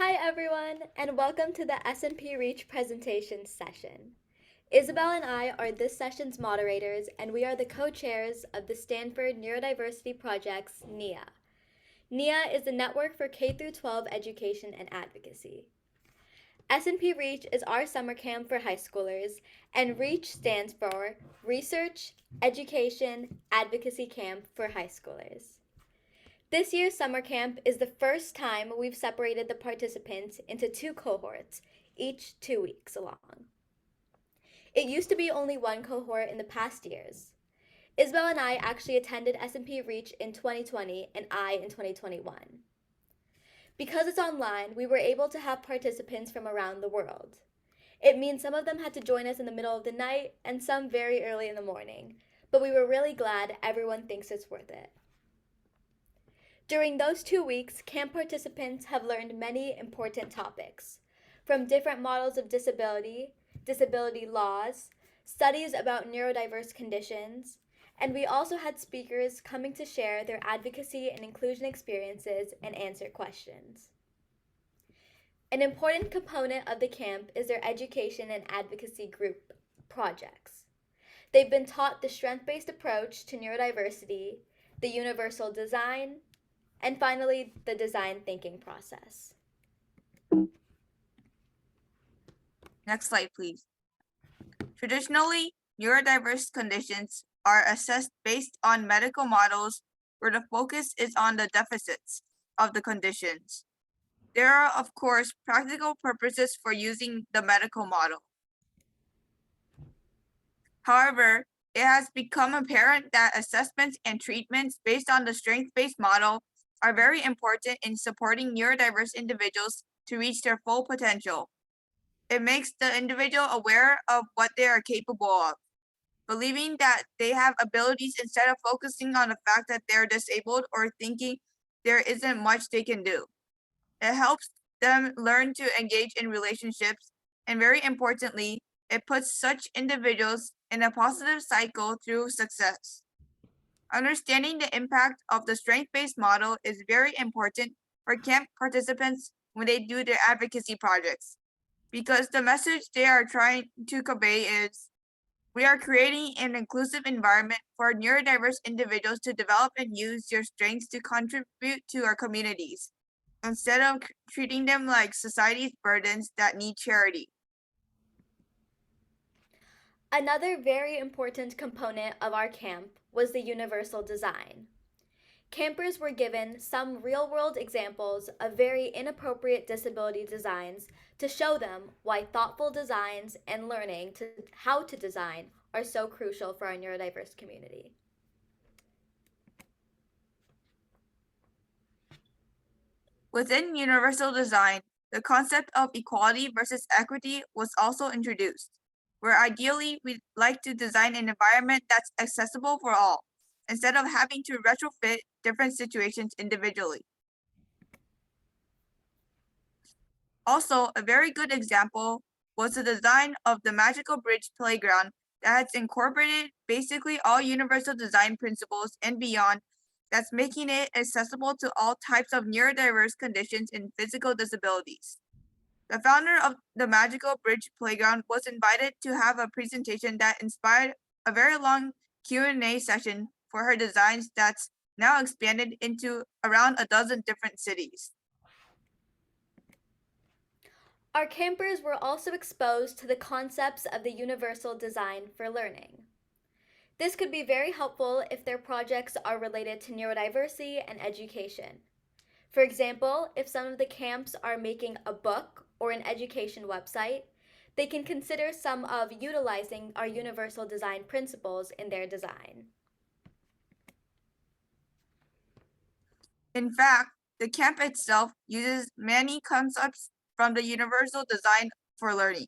Hi everyone, and welcome to the Snp-Reach presentation session. Isabel and I are this session's moderators, and we are the co-chairs of the Stanford Neurodiversity Project's NEA. NEA is the Network for K-12 Education and Advocacy. Snp-Reach is our summer camp for high schoolers, and REACH stands for Research, Education, Advocacy Camp for High Schoolers. This year's summer camp is the first time we've separated the participants into two cohorts, each 2 weeks long. It used to be only one cohort in the past years. Isabel and I actually attended Snp-Reach in 2020 and I in 2021. Because it's online, we were able to have participants from around the world. It means some of them had to join us in the middle of the night and some very early in the morning, but we were really glad everyone thinks it's worth it. During those 2 weeks, camp participants have learned many important topics, from different models of disability, disability laws, studies about neurodiverse conditions, and we also had speakers coming to share their advocacy and inclusion experiences and answer questions. An important component of the camp is their education and advocacy group projects. They've been taught the strength-based approach to neurodiversity, the universal design, and finally, the design thinking process. Next slide, please. Traditionally, neurodiverse conditions are assessed based on medical models where the focus is on the deficits of the conditions. There are, of course, practical purposes for using the medical model. However, it has become apparent that assessments and treatments based on the strength-based model are very important in supporting neurodiverse individuals to reach their full potential. It makes the individual aware of what they are capable of, believing that they have abilities instead of focusing on the fact that they're disabled or thinking there isn't much they can do. It helps them learn to engage in relationships, and very importantly, it puts such individuals in a positive cycle through success. Understanding the impact of the strength-based model is very important for camp participants when they do their advocacy projects, because the message they are trying to convey is, we are creating an inclusive environment for neurodiverse individuals to develop and use their strengths to contribute to our communities, instead of treating them like society's burdens that need charity. Another very important component of our camp was the universal design. Campers were given some real-world examples of very inappropriate disability designs to show them why thoughtful designs and learning how to design are so crucial for our neurodiverse community. Within universal design, the concept of equality versus equity was also introduced, where ideally we'd like to design an environment that's accessible for all, instead of having to retrofit different situations individually. Also, a very good example was the design of the Magical Bridge playground that has incorporated basically all universal design principles and beyond, that's making it accessible to all types of neurodiverse conditions and physical disabilities. The founder of the Magical Bridge playground was invited to have a presentation that inspired a very long Q&A session for her designs that's now expanded into around a dozen different cities. Our campers were also exposed to the concepts of the universal design for learning. This could be very helpful if their projects are related to neurodiversity and education. For example, if some of the camps are making a book or an education website, they can consider some of utilizing our universal design principles in their design. In fact, the camp itself uses many concepts from the universal design for learning.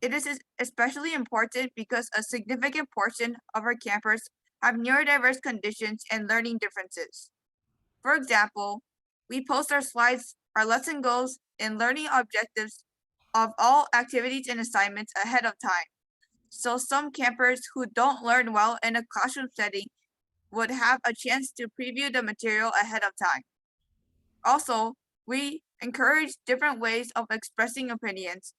It is especially important because a significant portion of our campers have neurodiverse conditions and learning differences. For example, we post our slides, our lesson goals, and learning objectives of all activities and assignments ahead of time. So some campers who don't learn well in a classroom setting would have a chance to preview the material ahead of time. Also, we encourage different ways of expressing opinions,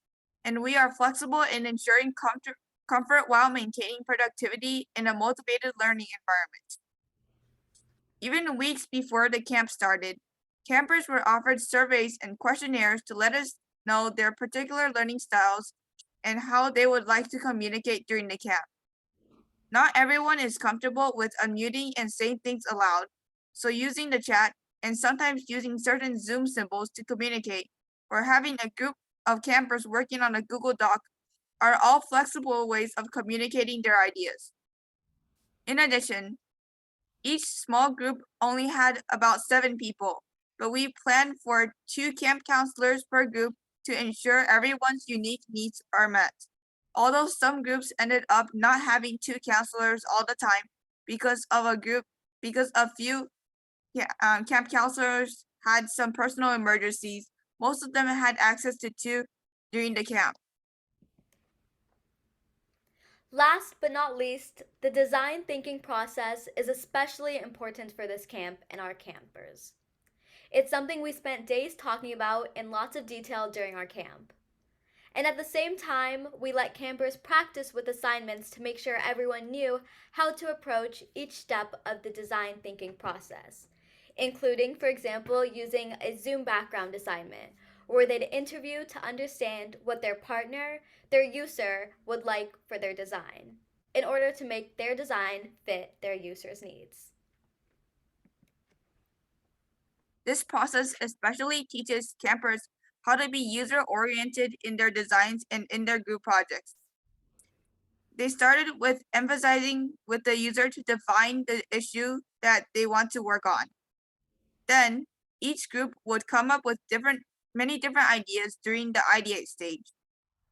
and we are flexible in ensuring comfort while maintaining productivity in a motivated learning environment. Even weeks before the camp started, campers were offered surveys and questionnaires to let us know their particular learning styles and how they would like to communicate during the camp. Not everyone is comfortable with unmuting and saying things aloud, so using the chat and sometimes using certain Zoom symbols to communicate, or having a group of campers working on a Google Doc are all flexible ways of communicating their ideas. In addition, each small group only had about 7 people, but we planned for 2 camp counselors per group to ensure everyone's unique needs are met. Although some groups ended up not having 2 counselors all the time because a few camp counselors had some personal emergencies, most of them had access to 2 during the camp. Last but not least, the design thinking process is especially important for this camp and our campers. It's something we spent days talking about in lots of detail during our camp. And at the same time, we let campers practice with assignments to make sure everyone knew how to approach each step of the design thinking process, including, for example, using a Zoom background assignment, where they'd interview to understand what their partner, their user, would like for their design, in order to make their design fit their user's needs. This process especially teaches campers how to be user-oriented in their designs and in their group projects. They started with emphasizing with the user to define the issue that they want to work on. Then, each group would come up with many different ideas during the ideate stage,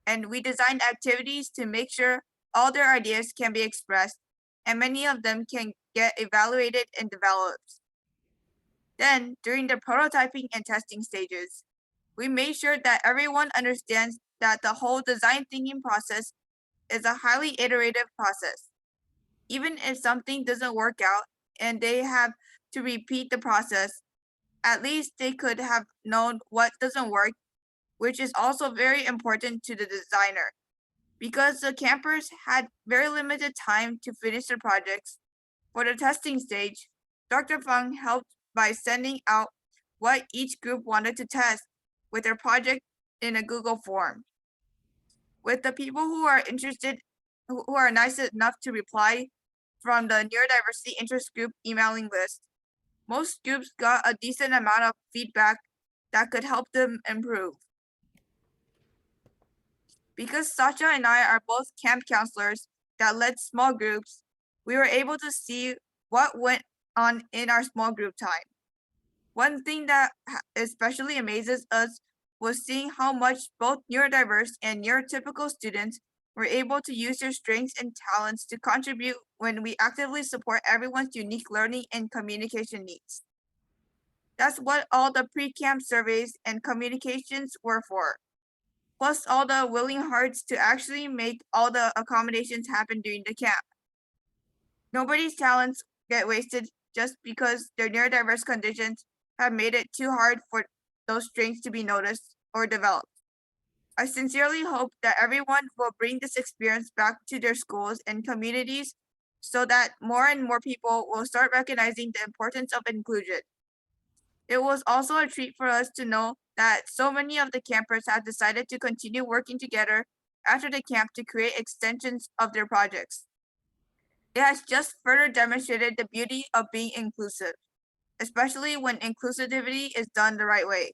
and we designed activities to make sure all their ideas can be expressed and many of them can get evaluated and developed. Then, during the prototyping and testing stages, we made sure that everyone understands that the whole design thinking process is a highly iterative process. Even if something doesn't work out and they have to repeat the process, at least they could have known what doesn't work, which is also very important to the designer. Because the campers had very limited time to finish their projects, for the testing stage, Dr. Fung helped by sending out what each group wanted to test with their project in a Google form. With the people who are interested, who are nice enough to reply from the neurodiversity interest group emailing list, most groups got a decent amount of feedback that could help them improve. Because Sacha and I are both camp counselors that led small groups, we were able to see what went on in our small group time. One thing that especially amazes us was seeing how much both neurodiverse and neurotypical students were able to use their strengths and talents to contribute when we actively support everyone's unique learning and communication needs. That's what all the pre-camp surveys and communications were for, plus all the willing hearts to actually make all the accommodations happen during the camp. Nobody's talents get wasted just because their neurodiverse conditions have made it too hard for those strengths to be noticed or developed. I sincerely hope that everyone will bring this experience back to their schools and communities so that more and more people will start recognizing the importance of inclusion. It was also a treat for us to know that so many of the campers have decided to continue working together after the camp to create extensions of their projects. It has just further demonstrated the beauty of being inclusive, especially when inclusivity is done the right way.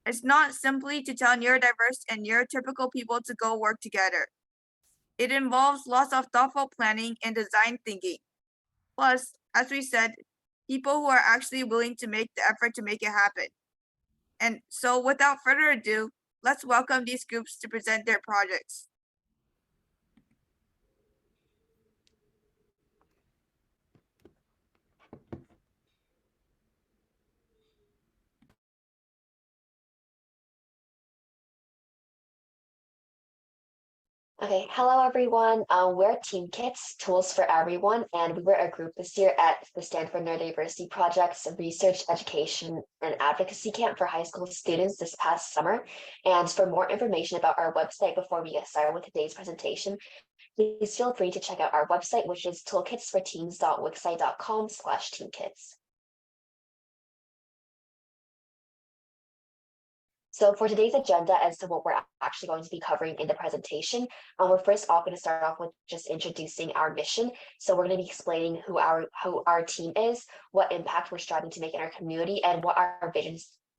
It's not simply to tell neurodiverse and neurotypical people to go work together. It involves lots of thoughtful planning and design thinking. Plus, as we said, people who are actually willing to make the effort to make it happen. And so without further ado, let's welcome these groups to present their projects. Okay, hello everyone. We're Team Kits, Tools for Everyone, and we were a group this year at the Stanford Neurodiversity Project's Research, Education, and Advocacy Camp for high school students this past summer. And for more information about our website before we get started with today's presentation, please feel free to check out our website, which is toolkitsforteens.wixsite.com/teamkits. So for today's agenda as to what we're actually going to be covering in the presentation, we're first off going to start off with just introducing our mission. So we're going to be explaining who our team is, what impact we're striving to make in our community, and what our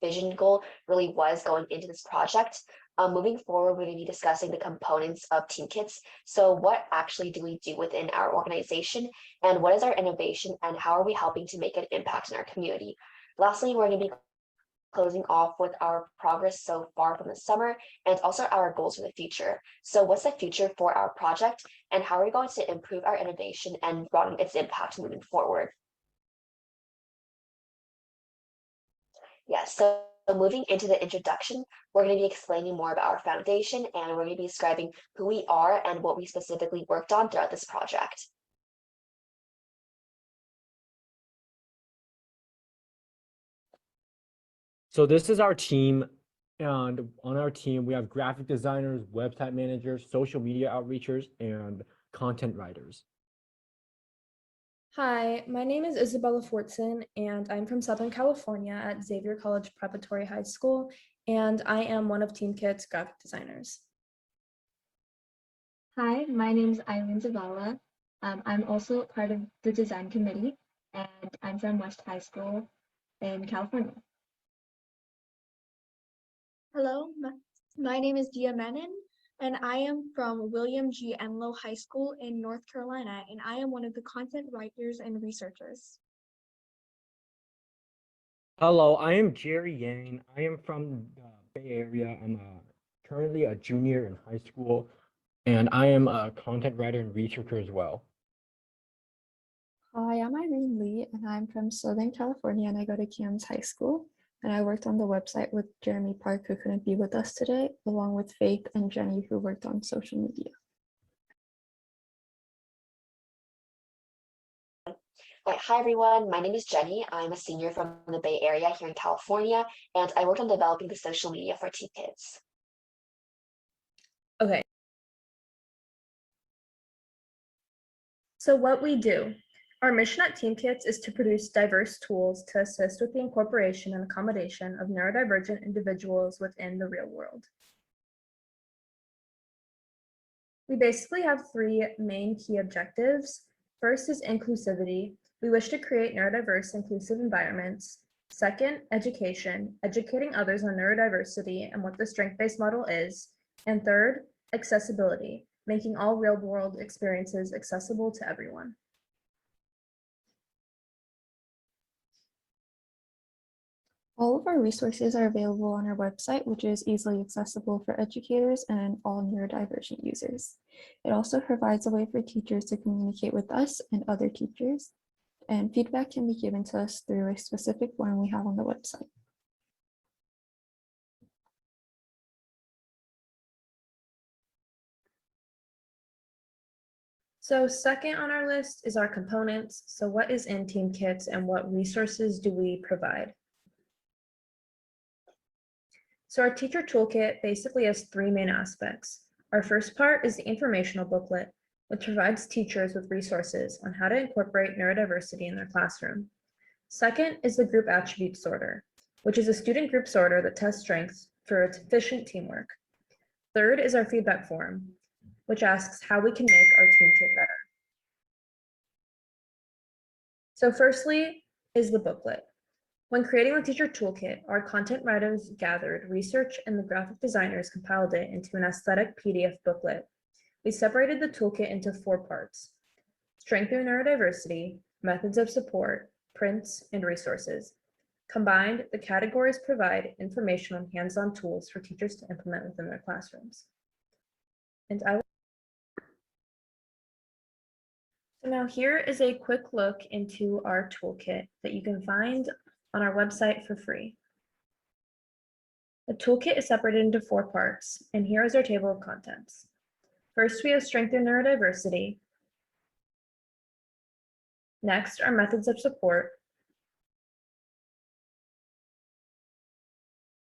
vision goal really was going into this project. Moving forward, we're going to be discussing the components of Team Kits. So what actually do we do within our organization, and what is our innovation, and how are we helping to make an impact in our community? Lastly, we're going to be closing off with our progress so far from the summer and also our goals for the future. So what's the future for our project and how are we going to improve our innovation and broaden its impact moving forward? Yes, so moving into the introduction, we're going to be explaining more about our foundation and we're going to be describing who we are and what we specifically worked on throughout this project. So this is our team, and on our team, we have graphic designers, website managers, social media outreachers, and content writers. Hi, my name is Isabella Fortson, and I'm from Southern California at Xavier College Preparatory High School, and I am one of Team Kit's graphic designers. Hi, my name is Eileen Zavala. I'm also part of the design committee, and I'm from West High School in California. Hello, my name is Dia Menon, and I am from William G. Enlow High School in North Carolina, and I am one of the content writers and researchers. Hello, I am Jerry Yang. I am from the Bay Area. I'm currently a junior in high school, and I am a content writer and researcher as well. Hi, I'm Irene Lee, and I'm from Southern California, and I go to Cam's High School. And I worked on the website with Jeremy Park, who couldn't be with us today, along with Faith and Jenny, who worked on social media. Hi everyone, my name is Jenny. I'm a senior from the Bay Area here in California, and I worked on developing the social media for Team Kids. Okay. So what we do. Our mission at Team Kits is to produce diverse tools to assist with the incorporation and accommodation of neurodivergent individuals within the real world. We basically have three main key objectives. First is inclusivity. We wish to create neurodiverse inclusive environments. Second, education, educating others on neurodiversity and what the strength-based model is. And third, accessibility, making all real-world experiences accessible to everyone. All of our resources are available on our website, which is easily accessible for educators and all neurodivergent users. It also provides a way for teachers to communicate with us and other teachers, and feedback can be given to us through a specific form we have on the website. So second on our list is our components. So what is in Team Kits and what resources do we provide? So our teacher toolkit basically has three main aspects. Our first part is the informational booklet, which provides teachers with resources on how to incorporate neurodiversity in their classroom. Second is the group attribute sorter, which is a student group sorter that tests strengths for efficient teamwork. Third is our feedback form, which asks how we can make our team kit better. So firstly is the booklet. When creating the teacher toolkit, our content writers gathered research and the graphic designers compiled it into an aesthetic PDF booklet. We separated the toolkit into 4 parts: strength through neurodiversity, methods of support, prints, and resources. Combined, the categories provide information on hands-on tools for teachers to implement within their classrooms. And so now here is a quick look into our toolkit that you can find on our website for free. The toolkit is separated into 4 parts, and here is our table of contents. First, we have strengthen neurodiversity. Next, our methods of support.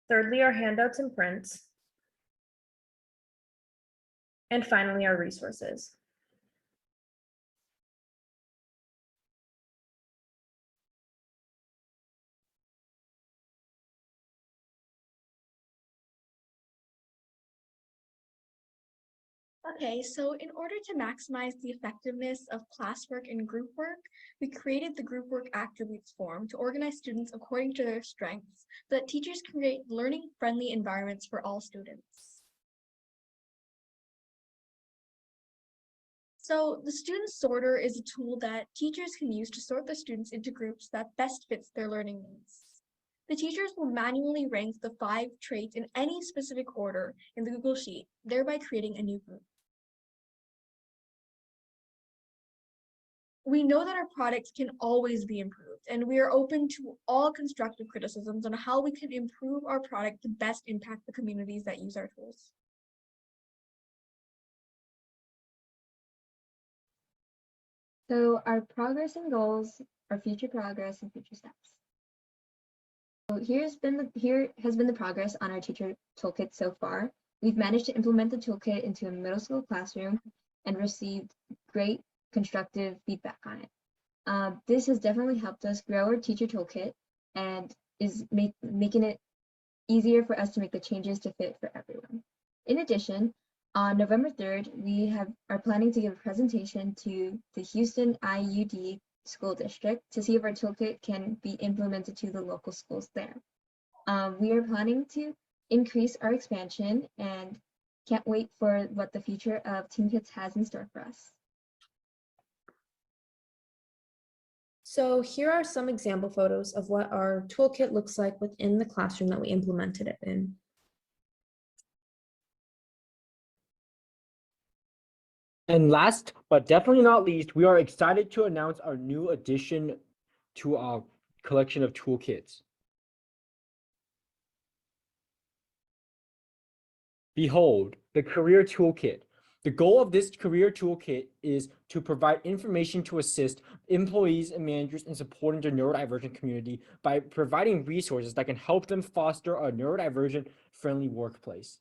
Thirdly, our handouts and prints. And finally, our resources. Okay, so in order to maximize the effectiveness of classwork and group work, we created the group work attributes form to organize students according to their strengths so that teachers can create learning-friendly environments for all students. So the student sorter is a tool that teachers can use to sort the students into groups that best fits their learning needs. The teachers will manually rank the 5 traits in any specific order in the Google Sheet, thereby creating a new group. We know that our products can always be improved, and we are open to all constructive criticisms on how we can improve our product to best impact the communities that use our tools. So our progress and goals, our future progress and future steps. So here has been the progress on our teacher toolkit so far. We've managed to implement the toolkit into a middle school classroom and received great constructive feedback on it. This has definitely helped us grow our teacher toolkit and is making it easier for us to make the changes to fit for everyone. In addition, on November 3rd, we are planning to give a presentation to the Houston IUD School District to see if our toolkit can be implemented to the local schools there. We are planning to increase our expansion and can't wait for what the future of TeamKits has in store for us. So here are some example photos of what our toolkit looks like within the classroom that we implemented it in. And last, but definitely not least, we are excited to announce our new addition to our collection of toolkits. Behold, the Career Toolkit. The goal of this Career Toolkit is to provide information to assist employees and managers in supporting the neurodivergent community by providing resources that can help them foster a neurodivergent-friendly workplace.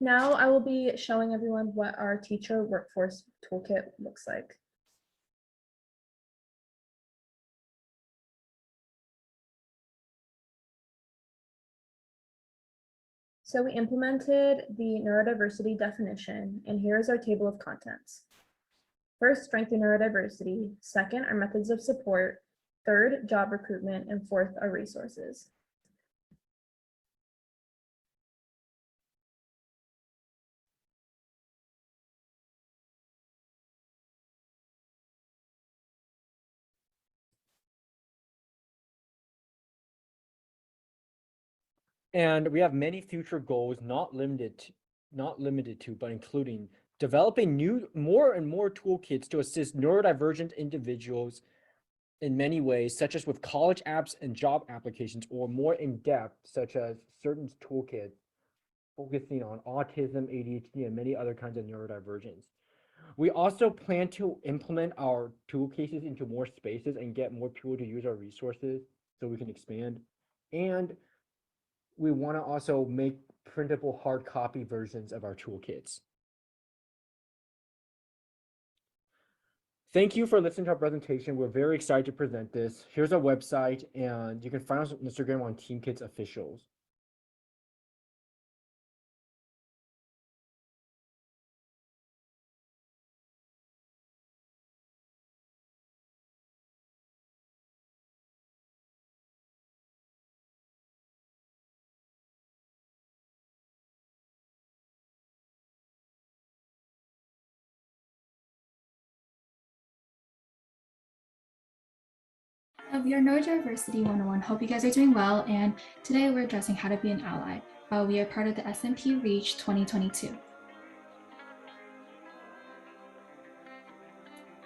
Now I will be showing everyone what our teacher workforce toolkit looks like. So we implemented the neurodiversity definition, and here is our table of contents. First, strengthen neurodiversity. Second, our methods of support. Third, job recruitment. And fourth, our resources. And we have many future goals, not limited to, but including developing more and more toolkits to assist neurodivergent individuals in many ways, such as with college apps and job applications, or more in depth, such as certain toolkits focusing on autism, ADHD, and many other kinds of neurodivergence. We also plan to implement our tool cases into more spaces and get more people to use our resources so we can expand. And we want to also make printable hard copy versions of our toolkits. Thank you for listening to our presentation. We're very excited to present this. Here's our website, and you can find us on Instagram on TeamKits Officials. We are Neurodiversity 101. Hope you guys are doing well, and today we're addressing how to be an ally. We are part of the Snp-Reach 2022.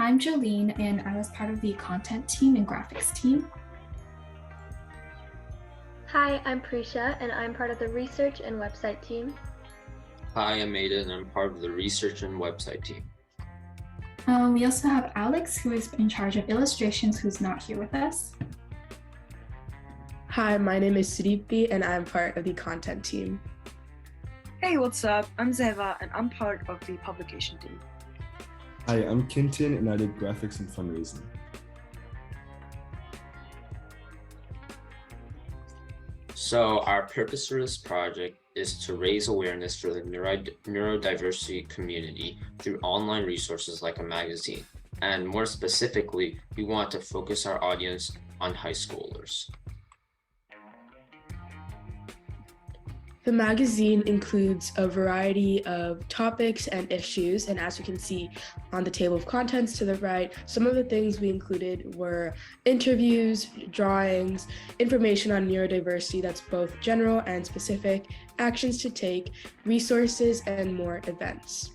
I'm Jolene, and I was part of the content team and graphics team. Hi, I'm Prisha, and I'm part of the research and website team. Hi, I'm Ada, and I'm part of the research and website team. We also have Alex, who is in charge of illustrations, who's not here with us. Hi, my name is Sudeepti, and I'm part of the content team. Hey, what's up? I'm Zeva, and I'm part of the publication team. Hi, I'm Kintin, and I did graphics and fundraising. So our purpose for this project is to raise awareness for the neurodiversity community through online resources like a magazine. And more specifically, we want to focus our audience on high schoolers. The magazine includes a variety of topics and issues, and as you can see on the table of contents to the right, some of the things we included were interviews, drawings, information on neurodiversity that's both general and specific, actions to take, resources, and more events.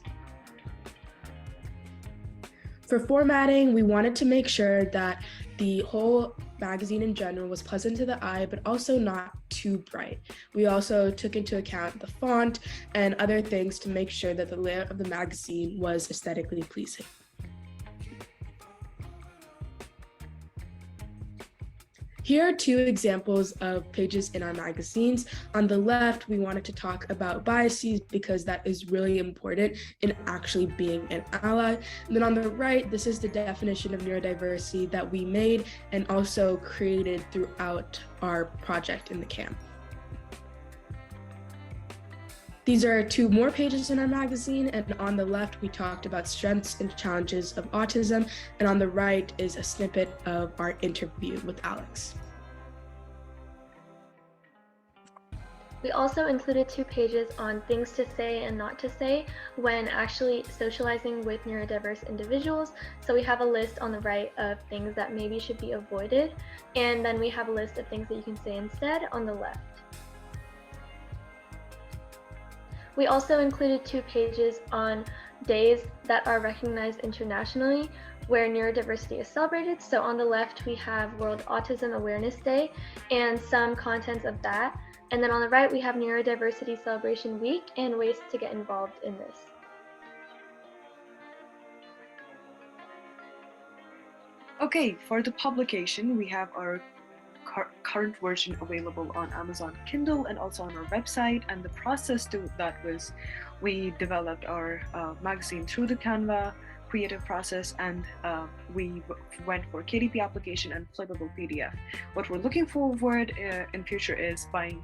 For formatting, we wanted to make sure that the whole magazine in general was pleasant to the eye, but also not too bright. We also took into account the font and other things to make sure that the layout of the magazine was aesthetically pleasing. Here are two examples of pages in our magazines. On the left, we wanted to talk about biases because that is really important in actually being an ally. And then on the right, this is the definition of neurodiversity that we made and also created throughout our project in the camp. These are two more pages in our magazine, and on the left, we talked about strengths and challenges of autism, and on the right is a snippet of our interview with Alex. We also included 2 pages on things to say and not to say when actually socializing with neurodiverse individuals. So we have a list on the right of things that maybe should be avoided, and then we have a list of things that you can say instead on the left. We also included 2 pages on days that are recognized internationally where neurodiversity is celebrated. So on the left, we have World Autism Awareness Day and some contents of that. And then on the right, we have Neurodiversity Celebration Week and ways to get involved in this. Okay, for the publication, we have our current version available on Amazon Kindle and also on our website. And the process to that was we developed our magazine through the Canva creative process, and we went for KDP application and flippable PDF. What we're looking forward in future is buying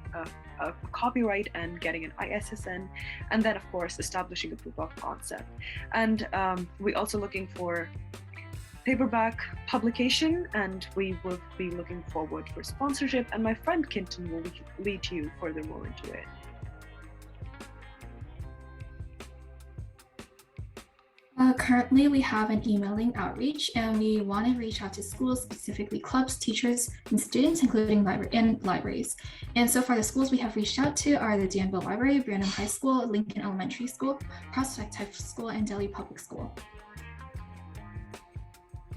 a copyright and getting an ISSN, and then of course establishing a proof of concept. And we're also looking for paperback publication, and we will be looking forward for sponsorship, and my friend Kinton will lead you further more into it. Currently, we have an emailing outreach, and we want to reach out to schools, specifically clubs, teachers, and students, including libraries. And so far, the schools we have reached out to are the Danville Library, Branham High School, Lincoln Elementary School, Prospect High School, and Delhi Public School.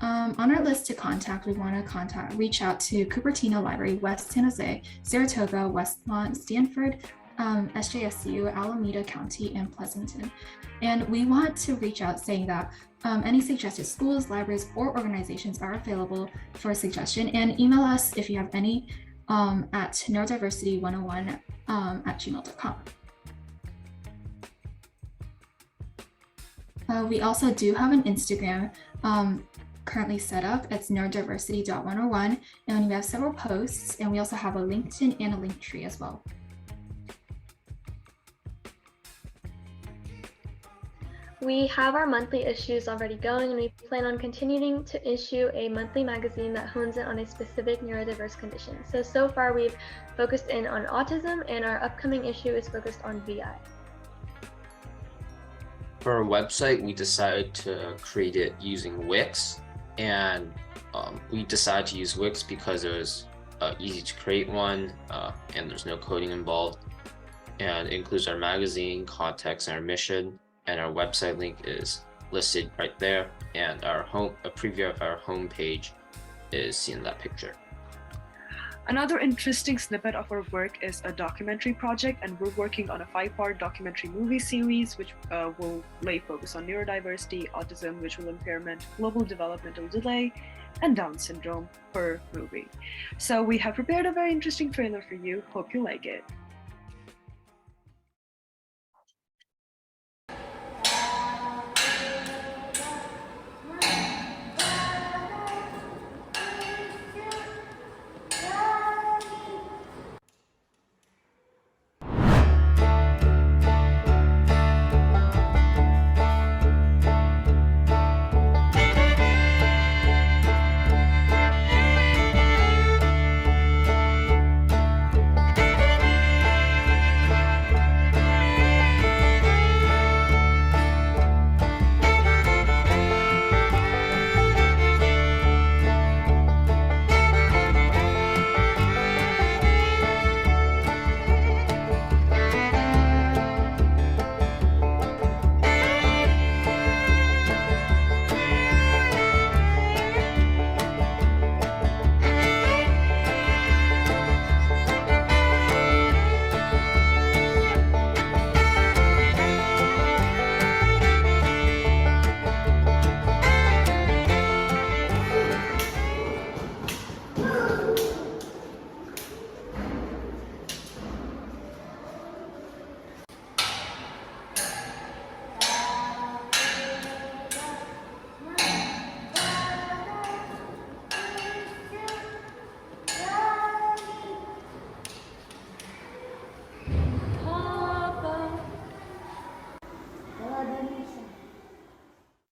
On our list to contact, we want to reach out to Cupertino Library, West San Jose, Saratoga, Westmont, Stanford, SJSU, Alameda County, and Pleasanton. And we want to reach out saying that any suggested schools, libraries, or organizations are available for a suggestion, and email us if you have any at neurodiversity101 at gmail.com. We also do have an Instagram currently set up. It's neurodiversity.101, and we have several posts, and we also have a LinkedIn and a Linktree as well. We have our monthly issues already going, and we plan on continuing to issue a monthly magazine that hones in on a specific neurodiverse condition. So far we've focused in on autism, and our upcoming issue is focused on VI. For our website, we decided to create it using Wix, and we decided to use Wix because it was easy to create one, and there's no coding involved, and it includes our magazine, context, and our mission. And our website link is listed right there, and a preview of our homepage is seen in that picture. Another interesting snippet of our work is a documentary project, and we're working on a 5-part documentary movie series which will lay focus on neurodiversity, autism, visual impairment, global developmental delay, and Down syndrome per movie. So we have prepared a very interesting trailer for you. Hope you like it.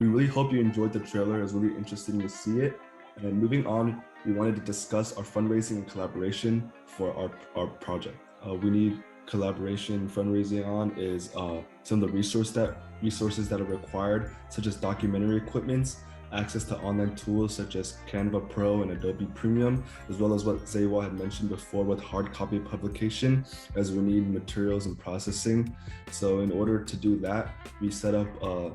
We really hope you enjoyed the trailer. It was really interesting to see it. And moving on, we wanted to discuss our fundraising and collaboration for our project. We need collaboration fundraising on is some of the resources that are required, such as documentary equipments, access to online tools such as Canva Pro and Adobe Premium, as well as what Zaywa had mentioned before with hard copy publication, as we need materials and processing. So in order to do that, we set up a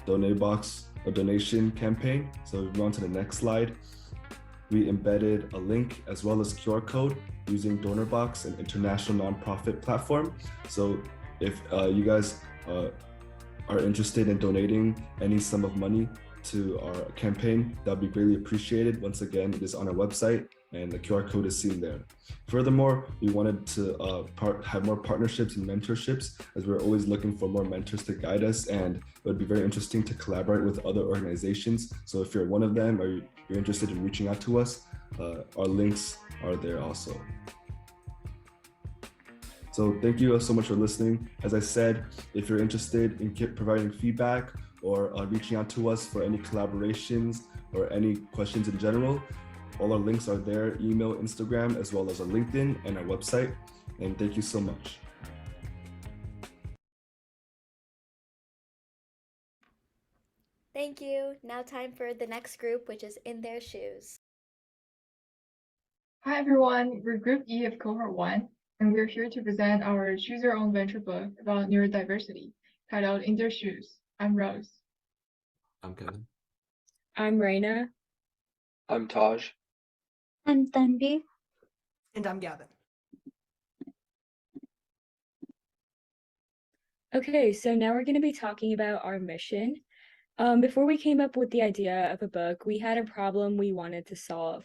donation campaign. So if we go on to the next slide, we embedded a link as well as QR code using DonorBox, an international nonprofit platform. So if you guys are interested in donating any sum of money to our campaign, that'd be greatly appreciated. Once again, it is on our website and the QR code is seen there. Furthermore, we wanted to have more partnerships and mentorships, as we're always looking for more mentors to guide us, and it would be very interesting to collaborate with other organizations. So if you're one of them or you're interested in reaching out to us, our links are there also. So thank you so much for listening. As I said, if you're interested in providing feedback or reaching out to us for any collaborations or any questions in general, all our links are there: email, Instagram, as well as our LinkedIn and our website. And thank you so much. Thank you. Now time for the next group, which is In Their Shoes. Hi everyone, we're Group E of Cohort 1, and we're here to present our Choose Your Own Venture book about neurodiversity, titled In Their Shoes. I'm Rose. I'm Kevin. I'm Raina. I'm Taj. I'm Tanvi. And I'm Gavin. Okay, so now we're going to be talking about our mission. Before we came up with the idea of a book, we had a problem we wanted to solve.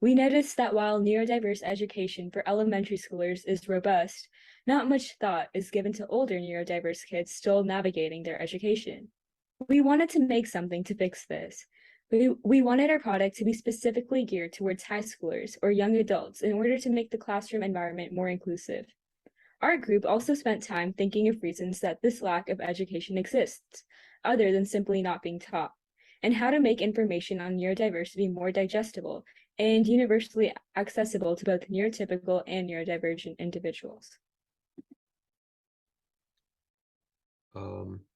We noticed that while neurodiverse education for elementary schoolers is robust, not much thought is given to older neurodiverse kids still navigating their education. We wanted to make something to fix this. We wanted our product to be specifically geared towards high schoolers or young adults in order to make the classroom environment more inclusive. Our group also spent time thinking of reasons that this lack of education exists, other than simply not being taught, and how to make information on neurodiversity more digestible and universally accessible to both neurotypical and neurodivergent individuals.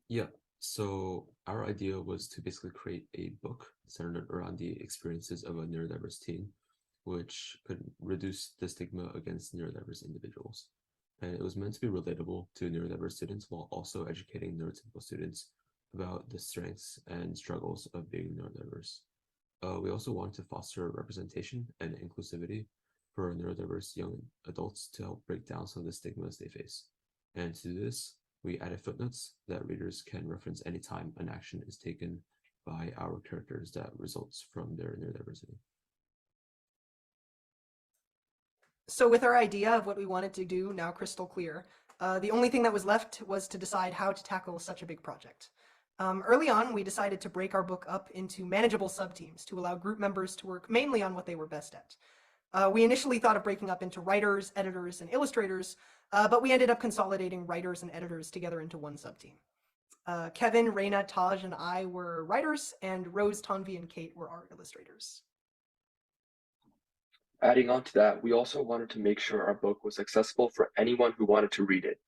Yeah, so our idea was to basically create a book centered around the experiences of a neurodiverse teen, which could reduce the stigma against neurodiverse individuals. And it was meant to be relatable to neurodiverse students while also educating neurotypical students about the strengths and struggles of being neurodiverse. We also wanted to foster representation and inclusivity for neurodiverse young adults to help break down some of the stigmas they face. And to this, we added footnotes that readers can reference anytime an action is taken by our characters that results from their neurodiversity. So with our idea of what we wanted to do now crystal clear, the only thing that was left was to decide how to tackle such a big project. Early on, we decided to break our book up into manageable subteams to allow group members to work mainly on what they were best at. We initially thought of breaking up into writers, editors, and illustrators, but we ended up consolidating writers and editors together into one subteam. Kevin, Reina, Taj, and I were writers, and Rose, Tanvi, and Kate were our illustrators. Adding on to that, we also wanted to make sure our book was accessible for anyone who wanted to read it.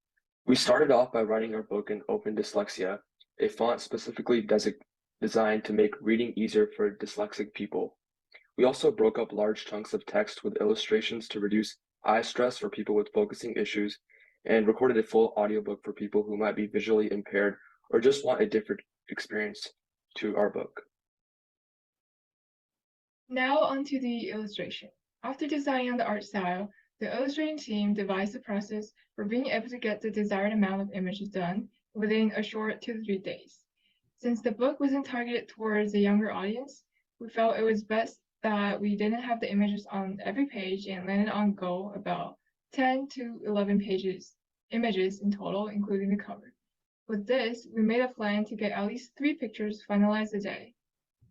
We started off by writing our book in Open Dyslexia, a font specifically designed to make reading easier for dyslexic people. We also broke up large chunks of text with illustrations to reduce eye stress for people with focusing issues, and recorded a full audiobook for people who might be visually impaired or just want a different experience to our book. Now onto the illustration. After deciding on the art style, the illustrating team devised a process for being able to get the desired amount of images done within a short 2 to 3 days. Since the book wasn't targeted towards a younger audience, we felt it was best that we didn't have the images on every page and landed on goal about 10 to 11 images in total, including the cover. With this, we made a plan to get at least 3 pictures finalized a day.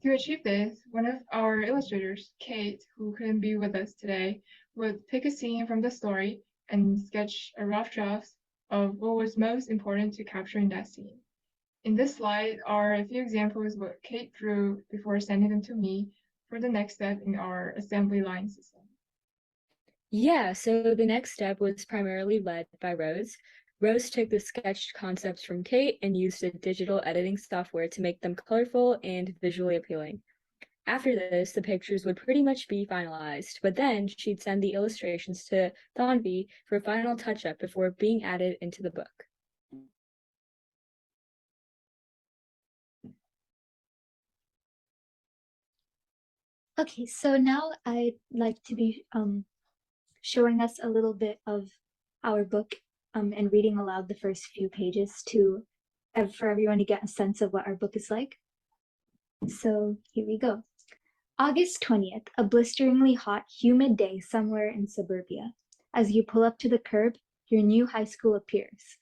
To achieve this, one of our illustrators, Kate, who couldn't be with us today, would pick a scene from the story and sketch a rough draft of what was most important to capture in that scene. In this slide are a few examples of what Kate drew before sending them to me for the next step in our assembly line system. Yeah, so the next step was primarily led by Rose. Rose took the sketched concepts from Kate and used a digital editing software to make them colorful and visually appealing. After this, the pictures would pretty much be finalized, but then she'd send the illustrations to Thanvi for a final touch-up before being added into the book. Okay, so now I'd like to be showing us a little bit of our book and reading aloud the first few pages for everyone to get a sense of what our book is like. So here we go. August 20th, a blisteringly hot, humid day somewhere in suburbia. As you pull up to the curb, your new high school appears.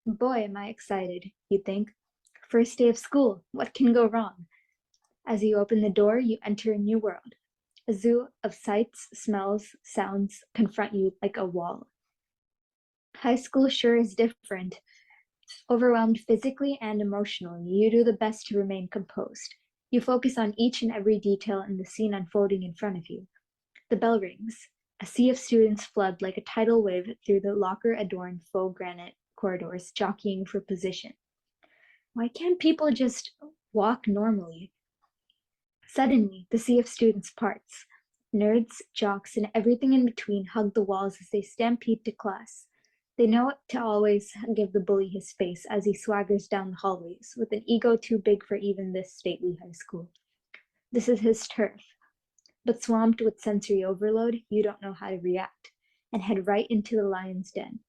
Boy, am I excited, you think. First day of school, what can go wrong? As you open the door, you enter a new world. A zoo of sights, smells, sounds confront you like a wall. High school sure is different. Overwhelmed physically and emotionally, you do the best to remain composed. You focus on each and every detail in the scene unfolding in front of you. The bell rings. A sea of students flood like a tidal wave through the locker-adorned faux granite corridors, jockeying for position. Why can't people just walk normally? Suddenly, the sea of students parts. Nerds, jocks, and everything in between hug the walls as they stampede to class. They know to always give the bully his space as he swaggers down the hallways with an ego too big for even this stately high school. This is his turf. But swamped with sensory overload, you don't know how to react and head right into the lion's den.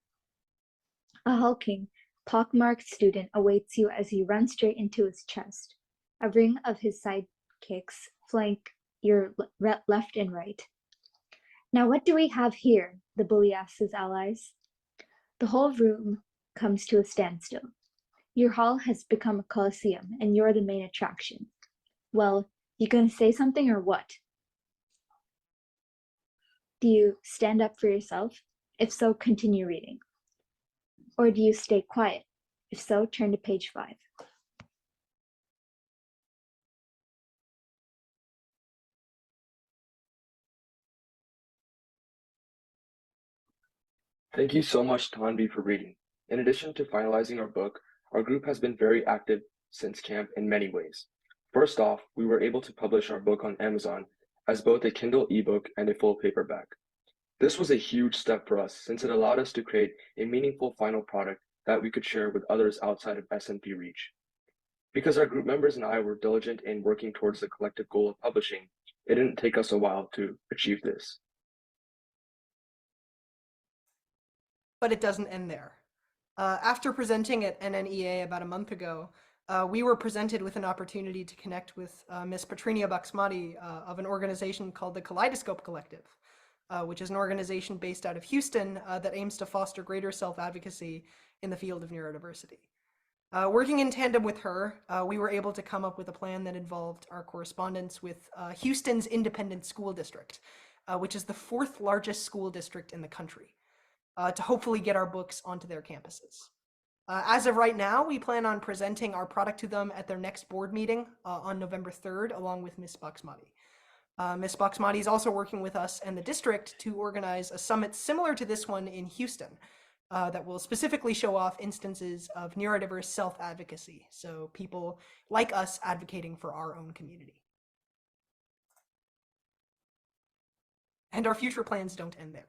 A hulking, pockmarked student awaits you as you run straight into his chest. A ring of his sidekicks flank your left and right. Now what do we have here? The bully asks his allies. The whole room comes to a standstill. Your hall has become a coliseum, and you're the main attraction. Well, you gonna say something or what? Do you stand up for yourself? If so, continue reading. Or do you stay quiet? If so, turn to page 5. Thank you so much, Tanvi, for reading. In addition to finalizing our book, our group has been very active since camp in many ways. First off, we were able to publish our book on Amazon as both a Kindle ebook and a full paperback. This was a huge step for us since it allowed us to create a meaningful final product that we could share with others outside of Snp-Reach. Because our group members and I were diligent in working towards the collective goal of publishing, it didn't take us a while to achieve this. But it doesn't end there. After presenting at NNEA about a month ago, we were presented with an opportunity to connect with Ms. Petrinia Baxmati of an organization called the Kaleidoscope Collective, which is an organization based out of Houston that aims to foster greater self-advocacy in the field of neurodiversity. Working in tandem with her, we were able to come up with a plan that involved our correspondence with Houston's Independent School District, which is the 4th largest school district in the country, to hopefully get our books onto their campuses. As of right now, we plan on presenting our product to them at their next board meeting on November 3rd, along with Ms. Baxmati. Ms. Baxmati is also working with us and the district to organize a summit similar to this one in Houston that will specifically show off instances of neurodiverse self-advocacy, so people like us advocating for our own community. And our future plans don't end there.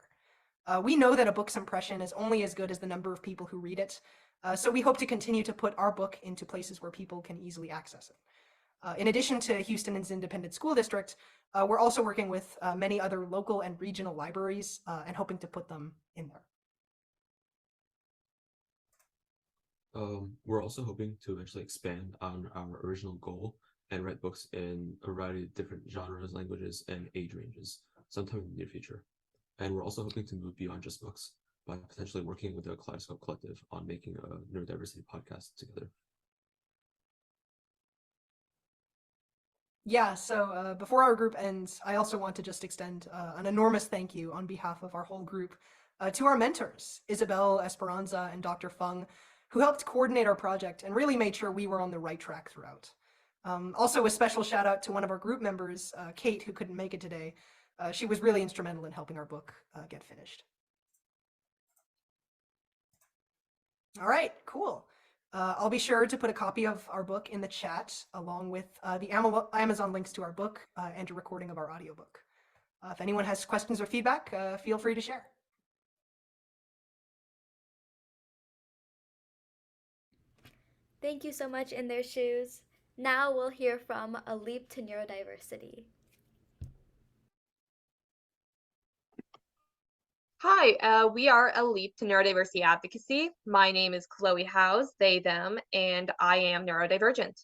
We know that a book's impression is only as good as the number of people who read it, so we hope to continue to put our book into places where people can easily access it. In addition to Houston's Independent School District, we're also working with many other local and regional libraries and hoping to put them in there. We're also hoping to eventually expand on our original goal and write books in a variety of different genres, languages, and age ranges sometime in the near future. And we're also hoping to move beyond just books by potentially working with the Kaleidoscope Collective on making a neurodiversity podcast together. Yeah, so before our group ends, I also want to just extend an enormous thank you on behalf of our whole group to our mentors, Isabel Esperanza and Dr. Fung, who helped coordinate our project and really made sure we were on the right track throughout. Also, a special shout out to one of our group members, Kate, who couldn't make it today. She was really instrumental in helping our book get finished. All right, cool. I'll be sure to put a copy of our book in the chat, along with the Amazon links to our book and a recording of our audiobook. If anyone has questions or feedback, feel free to share. Thank you so much, In Their Shoes. Now we'll hear from A Leap to Neurodiversity. Hi, we are A Leap to Neurodiversity Advocacy. My name is Chloe Howes, they, them, and I am neurodivergent.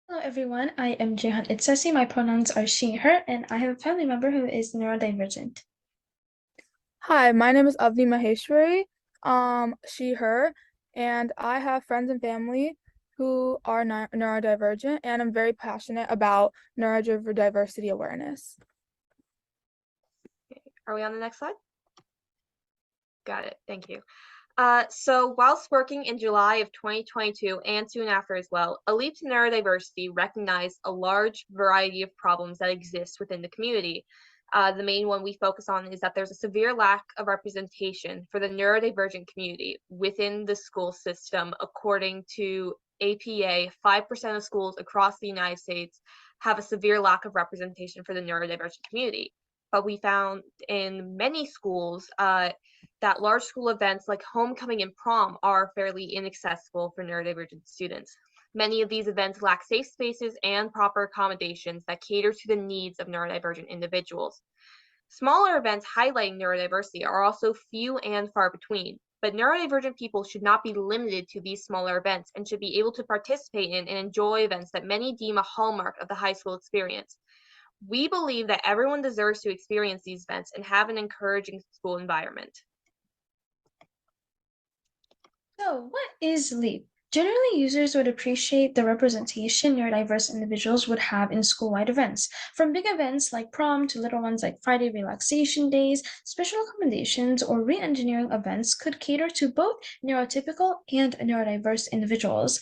Hello everyone, I am Jehan Itsesi. My pronouns are she, her, and I have a family member who is neurodivergent. Hi, my name is Avni Maheshwari, she, her, and I have friends and family who are neurodivergent, and I'm very passionate about neurodiversity awareness. Are we on the next slide? Got it, thank you. So whilst working in July of 2022 and soon after as well, A Leap to Neurodiversity recognized a large variety of problems that exist within the community. The main one we focus on is that there's a severe lack of representation for the neurodivergent community within the school system. According to APA, 5% of schools across the United States have a severe lack of representation for the neurodivergent community. But we found in many schools that large school events like homecoming and prom are fairly inaccessible for neurodivergent students. Many of these events lack safe spaces and proper accommodations that cater to the needs of neurodivergent individuals. Smaller events highlighting neurodiversity are also few and far between, but neurodivergent people should not be limited to these smaller events and should be able to participate in and enjoy events that many deem a hallmark of the high school experience. We believe that everyone deserves to experience these events and have an encouraging school environment. So, what is LEAP? Generally, users would appreciate the representation neurodiverse individuals would have in school-wide events, from big events like prom to little ones like Friday relaxation days. Special accommodations or re-engineering events could cater to both neurotypical and neurodiverse individuals.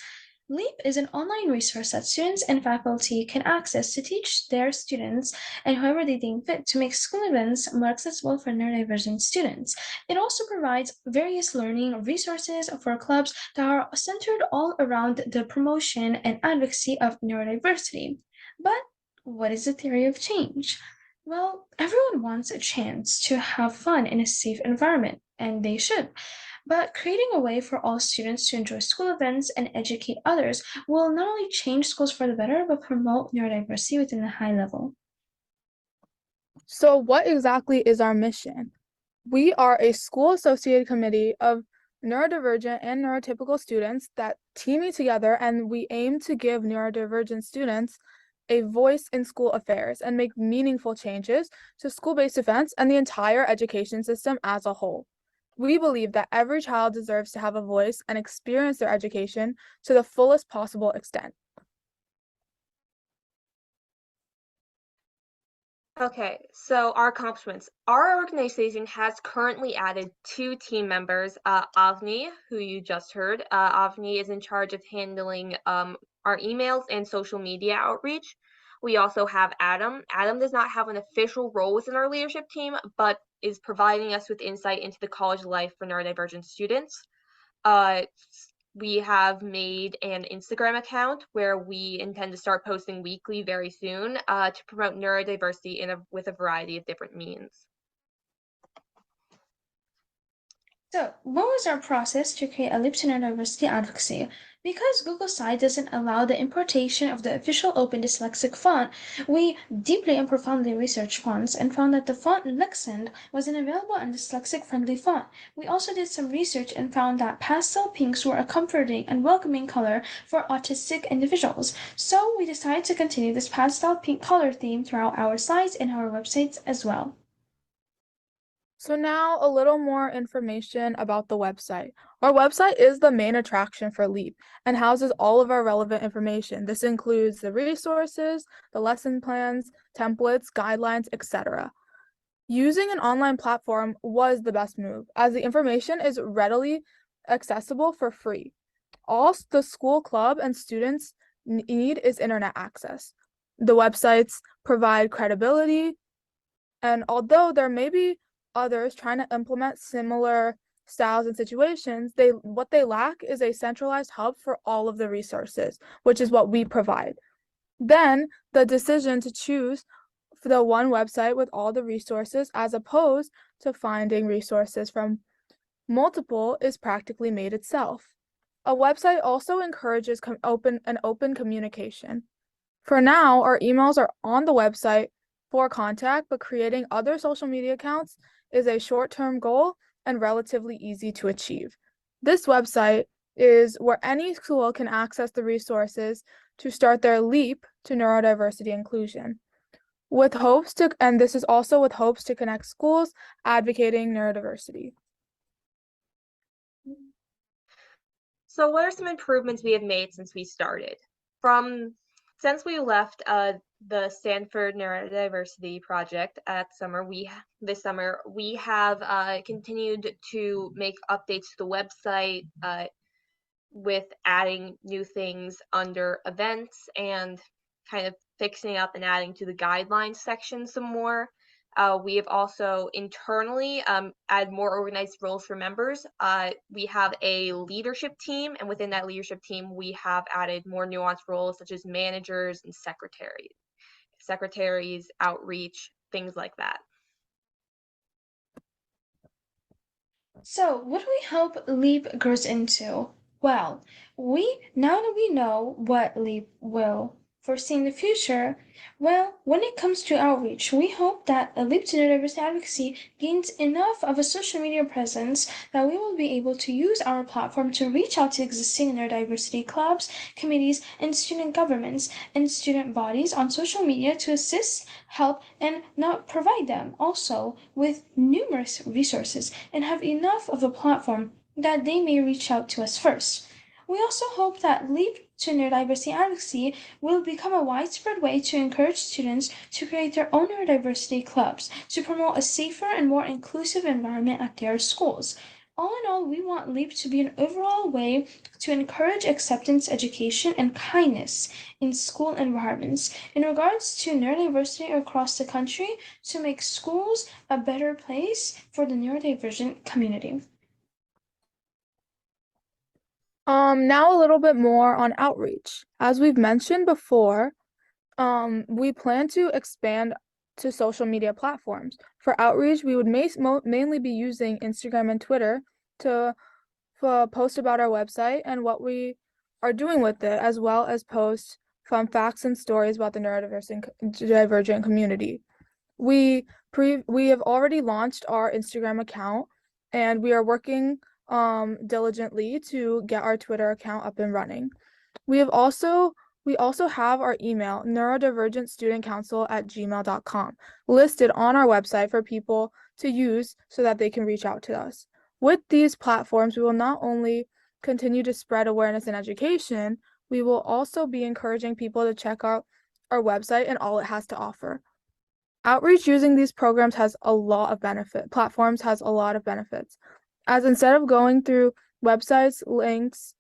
LEAP is an online resource that students and faculty can access to teach their students and whoever they deem fit to make school events more accessible for neurodivergent students. It also provides various learning resources for clubs that are centered all around the promotion and advocacy of neurodiversity. But what is the theory of change? Well, everyone wants a chance to have fun in a safe environment, and they should. But creating a way for all students to enjoy school events and educate others will not only change schools for the better, but promote neurodiversity within the high level. So what exactly is our mission? We are a school-associated committee of neurodivergent and neurotypical students that teaming together, and we aim to give neurodivergent students a voice in school affairs and make meaningful changes to school-based events and the entire education system as a whole. We believe that every child deserves to have a voice and experience their education to the fullest possible extent. Okay, so our accomplishments. Our organization has currently added 2 team members, Avni, who you just heard. Avni is in charge of handling our emails and social media outreach. We also have Adam. Adam does not have an official role within our leadership team, but is providing us with insight into the college life for neurodivergent students. We have made an Instagram account where we intend to start posting weekly very soon to promote neurodiversity with a variety of different means. So, what was our process to create a leap to neurodiversity advocacy? Because Google Site doesn't allow the importation of the official Open Dyslexic font, we deeply and profoundly researched fonts and found that the font Lexend was an available and dyslexic-friendly font. We also did some research and found that pastel pinks were a comforting and welcoming color for autistic individuals. So we decided to continue this pastel pink color theme throughout our sites and our websites as well. So now a little more information about the website. Our website is the main attraction for LEAP and houses all of our relevant information. This includes the resources, the lesson plans, templates, guidelines, etc. Using an online platform was the best move, as the information is readily accessible for free. All the school club and students need is internet access. The websites provide credibility, and although there may be others trying to implement similar styles and situations, what they lack is a centralized hub for all of the resources, which is what we provide. Then the decision to choose for the one website with all the resources as opposed to finding resources from multiple is practically made itself. A website also encourages open communication. For now, our emails are on the website for contact, but creating other social media accounts is a short-term goal and relatively easy to achieve. This website is where any school can access the resources to start their leap to neurodiversity inclusion. This is also with hopes to connect schools advocating neurodiversity. So what are some improvements we have made since we started? Since we left the Stanford Neurodiversity Project this summer, we have continued to make updates to the website with adding new things under events and kind of fixing up and adding to the guidelines section some more. We have also internally added more organized roles for members. We have a leadership team, and within that leadership team, we have added more nuanced roles such as managers and secretaries, outreach, things like that. So, what do we hope LEAP grows into? Well, now that we know what LEAP will foresee in the future, well, when it comes to outreach, we hope that a LEAP to neurodiversity advocacy gains enough of a social media presence that we will be able to use our platform to reach out to existing neurodiversity clubs, committees, and student governments and student bodies on social media to assist, help, and not provide them also with numerous resources and have enough of a platform that they may reach out to us first. We also hope that LEAP to neurodiversity advocacy will become a widespread way to encourage students to create their own neurodiversity clubs to promote a safer and more inclusive environment at their schools. All in all, we want LEAP to be an overall way to encourage acceptance, education, and kindness in school environments. In regards to neurodiversity across the country, to make schools a better place for the neurodivergent community. Now a little bit more on outreach. As we've mentioned before, we plan to expand to social media platforms. For outreach, we would mainly be using Instagram and Twitter to post about our website and what we are doing with it, as well as post fun facts and stories about the neurodivergent community. We We have already launched our Instagram account, and we are working diligently to get our Twitter account up and running. We also have our email, neurodivergentstudentcouncil@gmail.com, listed on our website for people to use so that they can reach out to us. With these platforms, we will not only continue to spread awareness and education, we will also be encouraging people to check out our website and all it has to offer. Outreach using these platforms has a lot of benefits, as instead of going through website links,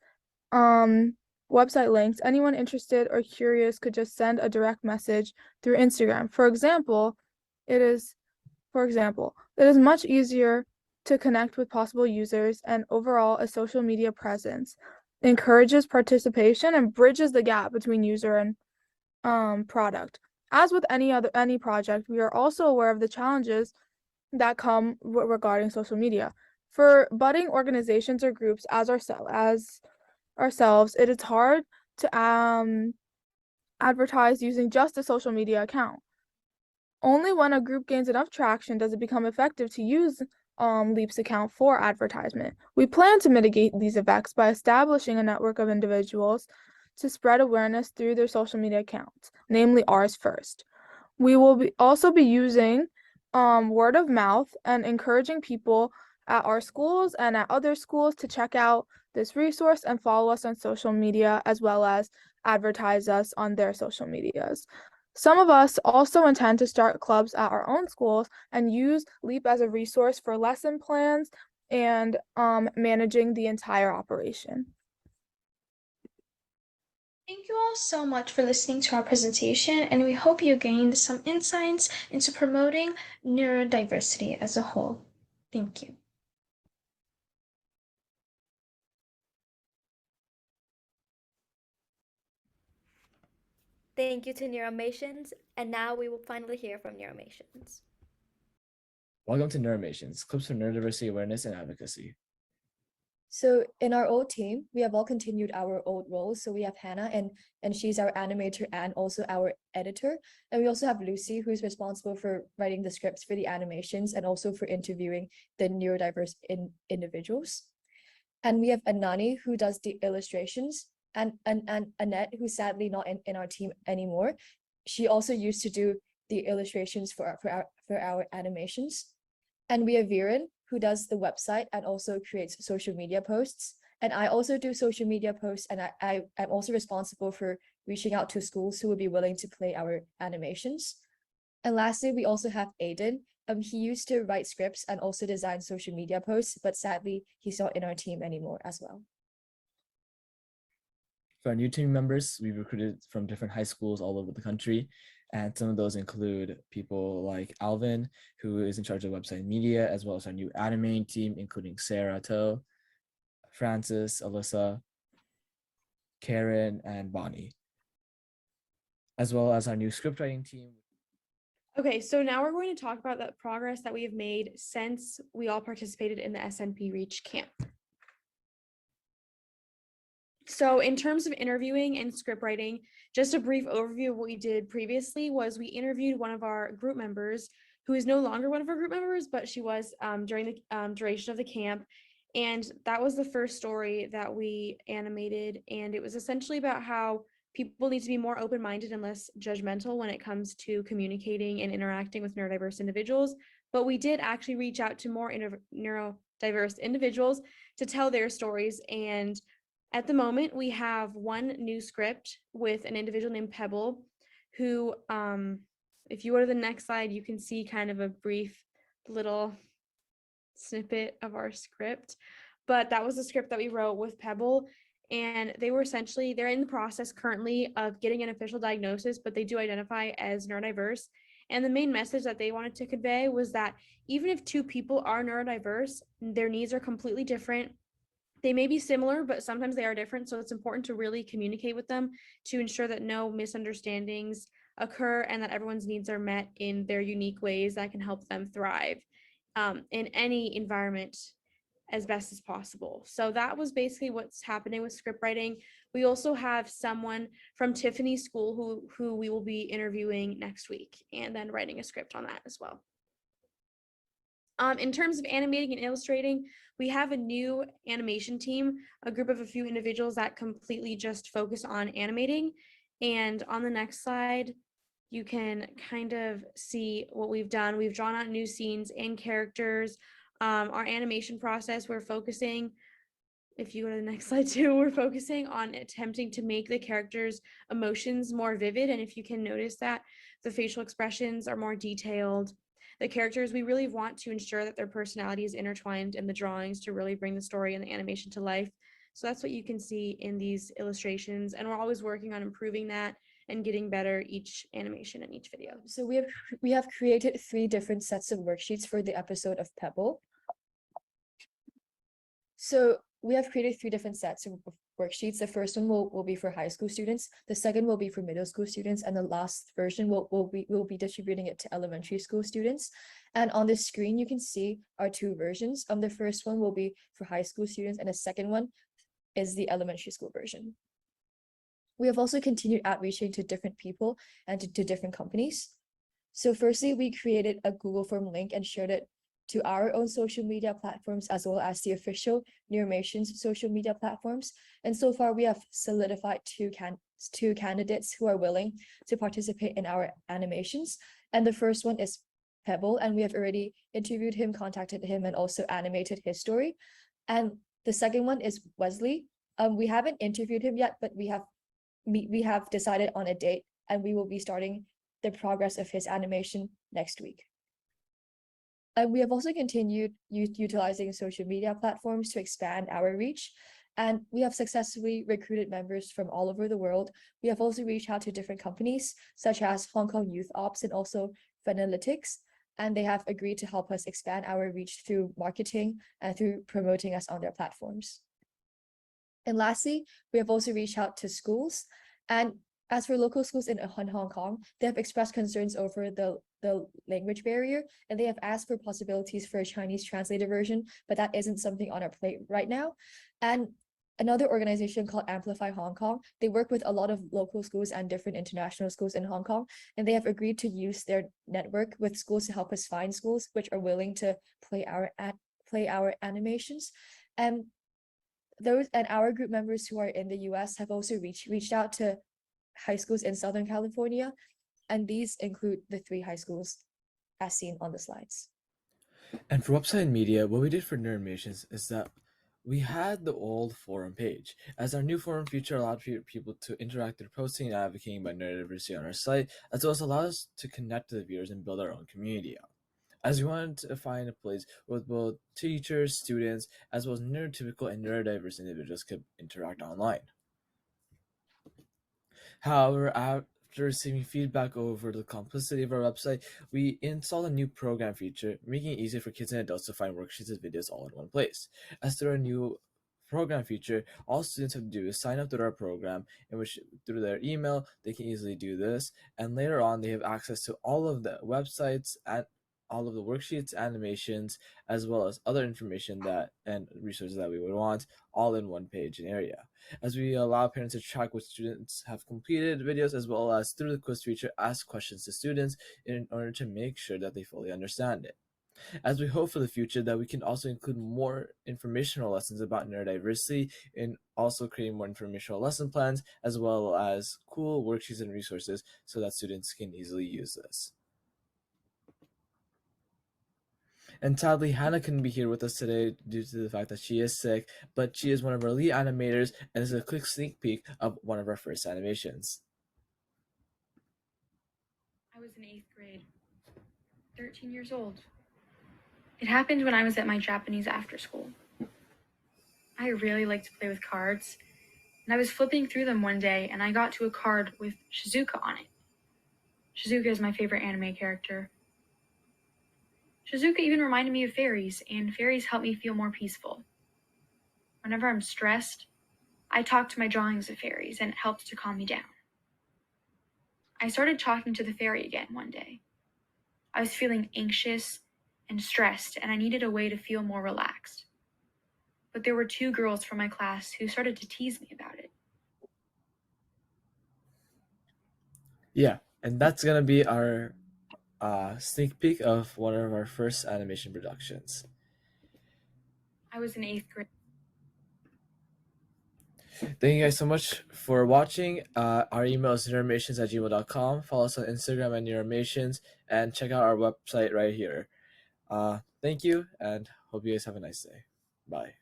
anyone interested or curious could just send a direct message through Instagram. For example, it is much easier to connect with possible users, and overall a social media presence encourages participation and bridges the gap between user and product. As with any project, we are also aware of the challenges that come regarding social media. For budding organizations or groups as ourselves, it is hard to advertise using just a social media account. Only when a group gains enough traction does it become effective to use Leap's account for advertisement. We plan to mitigate these effects by establishing a network of individuals to spread awareness through their social media accounts, namely ours first. We will also be using word of mouth and encouraging people at our schools and at other schools to check out this resource and follow us on social media, as well as advertise us on their social medias. Some of us also intend to start clubs at our own schools and use Leap as a resource for lesson plans and managing the entire operation. Thank you all so much for listening to our presentation, and we hope you gained some insights into promoting neurodiversity as a whole. Thank you. Thank you to Neuromations, and now we will finally hear from Neuromations. Welcome to Neuromations, clips for neurodiversity awareness and advocacy. So in our old team, we have all continued our old roles. So we have Hannah, and she's our animator and also our editor. And we also have Lucy, who's responsible for writing the scripts for the animations and also for interviewing the neurodiverse individuals. And we have Anani, who does the illustrations, and Annette, who's sadly not in our team anymore. She also used to do the illustrations for our animations. And we have Viren, who does the website and also creates social media posts. And I also do social media posts, and I'm also responsible for reaching out to schools who would be willing to play our animations. And lastly, we also have Aiden. He used to write scripts and also design social media posts, but sadly, he's not in our team anymore as well. For our new team members, we recruited from different high schools all over the country. And some of those include people like Alvin, who is in charge of website media, as well as our new animating team, including Sarah To, Francis, Alyssa, Karen, and Bonnie, as well as our new scriptwriting team. Okay, so now we're going to talk about the progress that we have made since we all participated in the Snp-Reach camp. So in terms of interviewing and script writing, just a brief overview of what we did previously was we interviewed one of our group members, who is no longer one of our group members, but she was during the duration of the camp. And that was the first story that we animated. And it was essentially about how people need to be more open-minded and less judgmental when it comes to communicating and interacting with neurodiverse individuals. But we did actually reach out to more neurodiverse individuals to tell their stories. And at the moment, we have one new script with an individual named Pebble, who, if you go to the next slide, you can see kind of a brief little snippet of our script. But that was the script that we wrote with Pebble. And they're in the process currently of getting an official diagnosis, but they do identify as neurodiverse. And the main message that they wanted to convey was that even if two people are neurodiverse, their needs are completely different. They may be similar, but sometimes they are different. So it's important to really communicate with them to ensure that no misunderstandings occur and that everyone's needs are met in their unique ways that can help them thrive in any environment as best as possible. So that was basically what's happening with script writing. We also have someone from Tiffany's school who we will be interviewing next week and then writing a script on that as well. In terms of animating and illustrating, we have a new animation team, a group of a few individuals that completely just focus on animating. And on the next slide, you can kind of see what we've done. We've drawn out new scenes and characters. Our animation process, we're focusing, if you go to the next slide too, we're focusing on attempting to make the characters' emotions more vivid. And if you can notice that the facial expressions are more detailed, the characters, we really want to ensure that their personality is intertwined in the drawings to really bring the story and the animation to life. So that's what you can see in these illustrations. And we're always working on improving that and getting better each animation in each video. So we have created 3 different sets of worksheets for the episode of Pebble. So we have created 3 different sets of worksheets. The first one will be for high school students, the second will be for middle school students, and the last version will be distributing it to elementary school students. And on the screen, you can see our 2 versions. The first one will be for high school students, and the second one is the elementary school version. We have also continued outreaching to different people and to different companies. So firstly, we created a Google Form link and shared it to our own social media platforms as well as the official Neurations social media platforms. And so far, we have solidified two candidates who are willing to participate in our animations. And the first one is Pebble, and we have already interviewed him, contacted him, and also animated his story. And the second one is Wesley. We haven't interviewed him yet, but we have decided on a date, and we will be starting the progress of his animation next week. And we have also continued utilizing social media platforms to expand our reach, and we have successfully recruited members from all over the world. We have also reached out to different companies such as Hong Kong Youth Ops and also Fenalytics, and they have agreed to help us expand our reach through marketing and through promoting us on their platforms. And lastly, we have also reached out to schools. And as for local schools in Hong Kong, they have expressed concerns over the language barrier, and they have asked for possibilities for a Chinese translated version, but that isn't something on our plate right now. And another organization called Amplify Hong Kong, they work with a lot of local schools and different international schools in Hong Kong, and they have agreed to use their network with schools to help us find schools which are willing to play our animations. And those and our group members who are in the US have also reached out to high schools in Southern California, and these include the 3 high schools as seen on the slides. And for website media, what we did for Neurations is that we had the old forum page, as our new forum feature allowed people to interact through posting and advocating about neurodiversity on our site, as well as allowed us to connect to the viewers and build our own community out. As we wanted to find a place where both teachers, students, as well as neurotypical and neurodiverse individuals could interact online. However, after receiving feedback over the complexity of our website, we installed a new program feature, making it easier for kids and adults to find worksheets and videos all in one place. As through our new program feature, all students have to do is sign up to our program, in which through their email, they can easily do this. And later on, they have access to all of the websites and all of the worksheets, animations, as well as other information and resources that we would want, all in one page and area. As we allow parents to track what students have completed videos, as well as through the quiz feature, ask questions to students in order to make sure that they fully understand it. As we hope for the future that we can also include more informational lessons about neurodiversity and also creating more informational lesson plans, as well as cool worksheets and resources so that students can easily use this. And sadly, Hannah couldn't be here with us today due to the fact that she is sick, but she is one of our lead animators, and this is a quick sneak peek of one of our first animations. I was in 8th grade, 13 years old. It happened when I was at my Japanese after school. I really like to play with cards, and I was flipping through them one day and I got to a card with Shizuka on it. Shizuka is my favorite anime character. Shizuka even reminded me of fairies, and fairies help me feel more peaceful. Whenever I'm stressed, I talk to my drawings of fairies and it helps to calm me down. I started talking to the fairy again one day. I was feeling anxious and stressed, and I needed a way to feel more relaxed. But there were 2 girls from my class who started to tease me about it. Yeah, and that's gonna be our sneak peek of one of our first animation productions. I was in 8th grade. Thank you guys so much for watching. Our email is neuronimations@gmail.com. Follow us on Instagram at neuronimations and check out our website right here. Thank you and hope you guys have a nice day. Bye.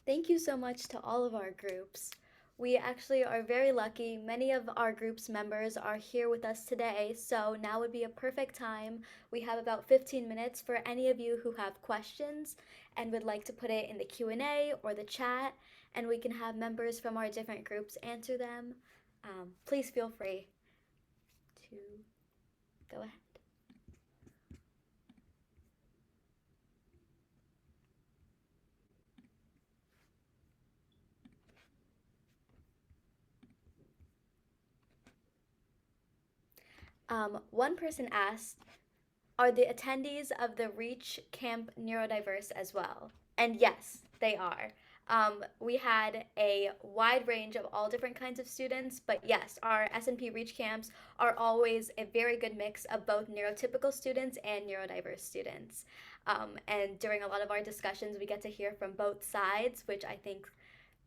Thank you so much to all of our groups. We actually are very lucky. Many of our group's members are here with us today, so now would be a perfect time. We have about 15 minutes for any of you who have questions and would like to put it in the Q&A or the chat, and we can have members from our different groups answer them. Please feel free to go ahead. One person asked, are the attendees of the Reach Camp neurodiverse as well? And yes, they are. We had a wide range of all different kinds of students, but yes, our Snp-Reach camps are always a very good mix of both neurotypical students and neurodiverse students. And during a lot of our discussions, we get to hear from both sides, which I think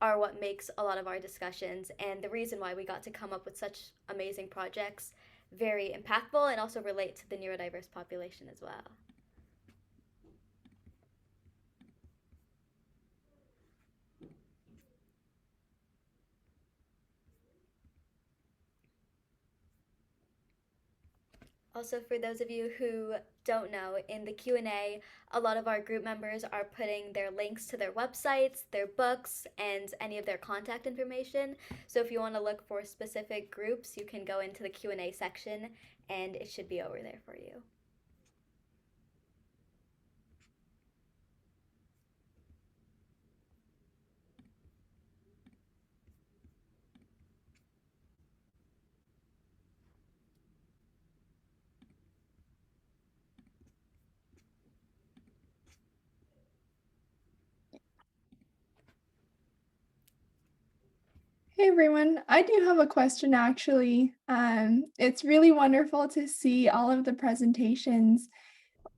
are what makes a lot of our discussions and the reason why we got to come up with such amazing projects very impactful and also relate to the neurodiverse population as well. Also, for those of you who don't know, in the Q&A, a lot of our group members are putting their links to their websites, their books, and any of their contact information. So if you want to look for specific groups, you can go into the Q&A section and it should be over there for you. Hey everyone, I do have a question actually. It's really wonderful to see all of the presentations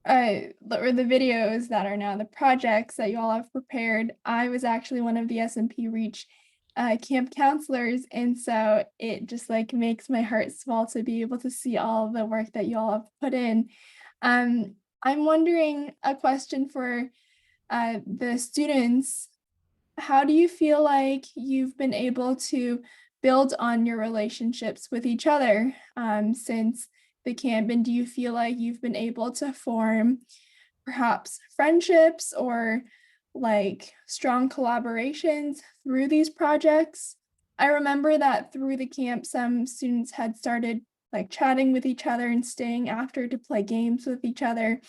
or the videos that are now the projects that you all have prepared. I was actually one of the Snp-Reach camp counselors, and so it just like makes my heart swell to be able to see all of the work that you all have put in. I'm wondering a question for the students. How do you feel like you've been able to build on your relationships with each other since the camp? And do you feel like you've been able to form perhaps friendships or like strong collaborations through these projects? I remember that through the camp, some students had started like chatting with each other and staying after to play games with each other,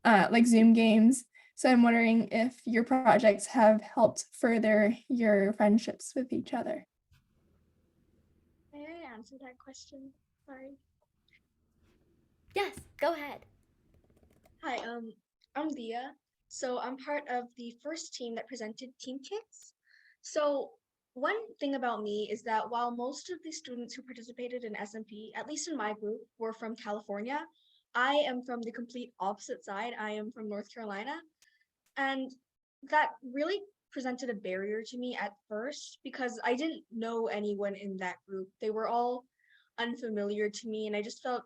like Zoom games. So I'm wondering if your projects have helped further your friendships with each other. May I answer that question? Sorry. Yes, go ahead. Hi, I'm Dia. So I'm part of the first team that presented team kits. So one thing about me is that while most of the students who participated in SMP, at least in my group, were from California, I am from the complete opposite side. I am from North Carolina. And that really presented a barrier to me at first because I didn't know anyone in that group. They were all unfamiliar to me and I just felt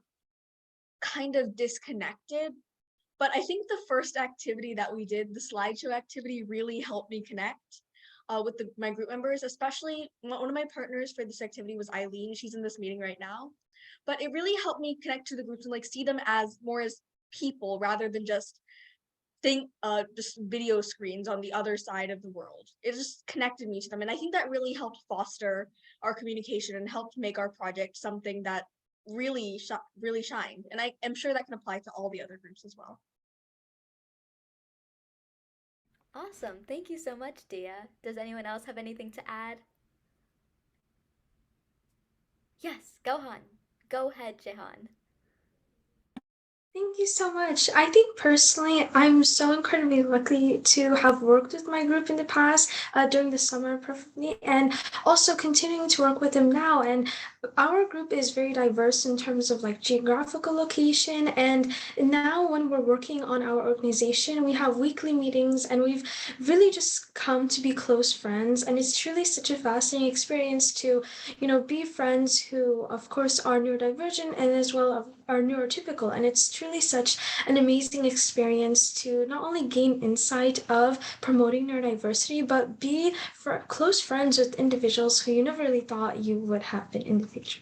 kind of disconnected. But I think the first activity that we did, the slideshow activity, really helped me connect with my group members, especially one of my partners for this activity was Eileen. She's in this meeting right now. But it really helped me connect to the groups and like see them as more as people rather than just just video screens on the other side of the world. It just connected me to them. And I think that really helped foster our communication and helped make our project something that really shined. And I am sure that can apply to all the other groups as well. Awesome. Thank you so much, Dia. Does anyone else have anything to add? Yes, Gohan. Go ahead, Jehan. Thank you so much. I think personally, I'm so incredibly lucky to have worked with my group in the past, during the summer, preferably, and also continuing to work with them now. And our group is very diverse in terms of like geographical location. And now, when we're working on our organization, we have weekly meetings, and we've really just come to be close friends. And it's truly such a fascinating experience to, be friends who, of course, are neurodivergent and as well are neurotypical. And it's truly such an amazing experience to not only gain insight of promoting neurodiversity, but be close friends with individuals who you never really thought you would have been in the future.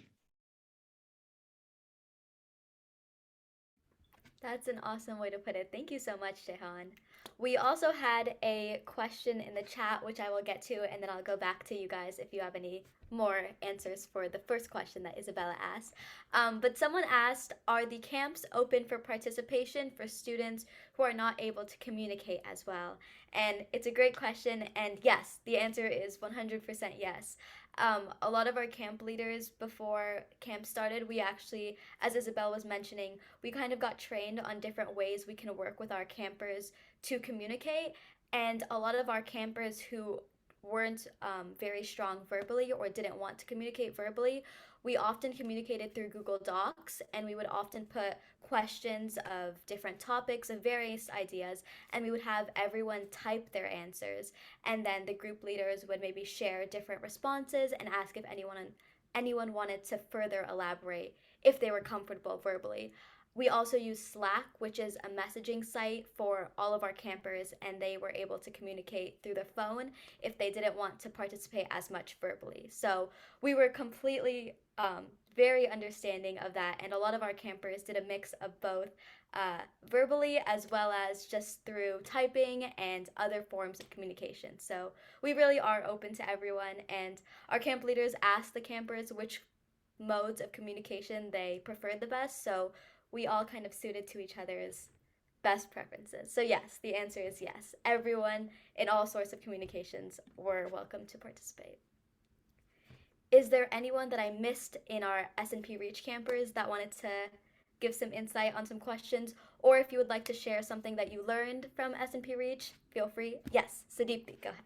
That's an awesome way to put it. Thank you so much, Jehan. We also had a question in the chat, which I will get to, and then I'll go back to you guys if you have any more answers for the first question that Isabella asked. But someone asked, are the camps open for participation for students who are not able to communicate as well? And it's a great question, and yes, the answer is 100% yes. A lot of our camp leaders before camp started, we actually, as Isabel was mentioning, we kind of got trained on different ways we can work with our campers to communicate. And a lot of our campers who weren't very strong verbally or didn't want to communicate verbally, we often communicated through Google Docs, and we would often put questions of different topics, of various ideas, and we would have everyone type their answers. And then the group leaders would maybe share different responses and ask if anyone wanted to further elaborate if they were comfortable verbally. We also use Slack, which is a messaging site for all of our campers, and they were able to communicate through the phone if they didn't want to participate as much verbally. So we were completely very understanding of that, and a lot of our campers did a mix of both verbally as well as just through typing and other forms of communication. So we really are open to everyone, and our camp leaders ask the campers which modes of communication they preferred the best. So we all kind of suited to each other's best preferences. So yes, the answer is yes. Everyone in all sorts of communications were welcome to participate. Is there anyone that I missed in our Snp-Reach campers that wanted to give some insight on some questions? Or if you would like to share something that you learned from Snp-Reach, feel free. Yes, Sadipti, go ahead.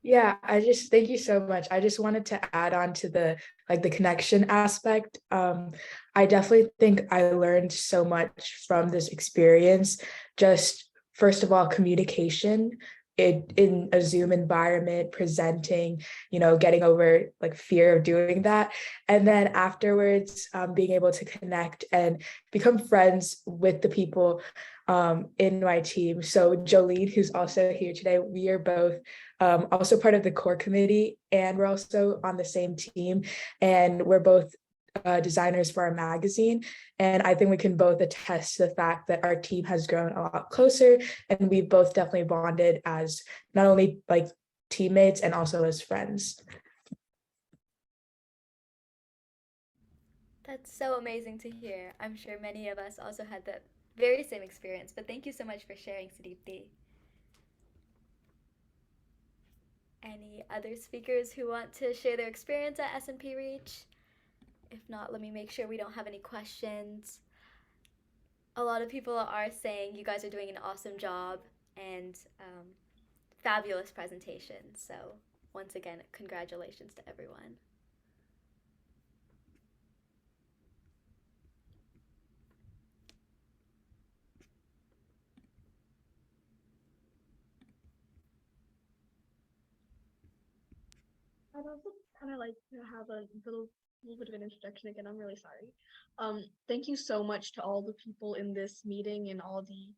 Yeah, I just thank you so much. I just wanted to add on to the connection aspect. I definitely think I learned so much from this experience. Just first of all, communication in a Zoom environment, presenting, getting over like fear of doing that. And then afterwards, being able to connect and become friends with the people in my team. So Jolene, who's also here today, we are both also part of the core committee, and we're also on the same team, and we're both designers for our magazine. And I think we can both attest to the fact that our team has grown a lot closer, and we've both definitely bonded as not only like teammates and also as friends. That's so amazing to hear. I'm sure many of us also had the very same experience, but thank you so much for sharing, Sadipti. Any other speakers who want to share their experience at Snp-Reach? If not, let me make sure we don't have any questions. A lot of people are saying you guys are doing an awesome job and fabulous presentation. So once again, congratulations to everyone. I'd also kind of like to have a little bit of an introduction again. I'm really sorry. Thank you so much to all the people in this meeting and all the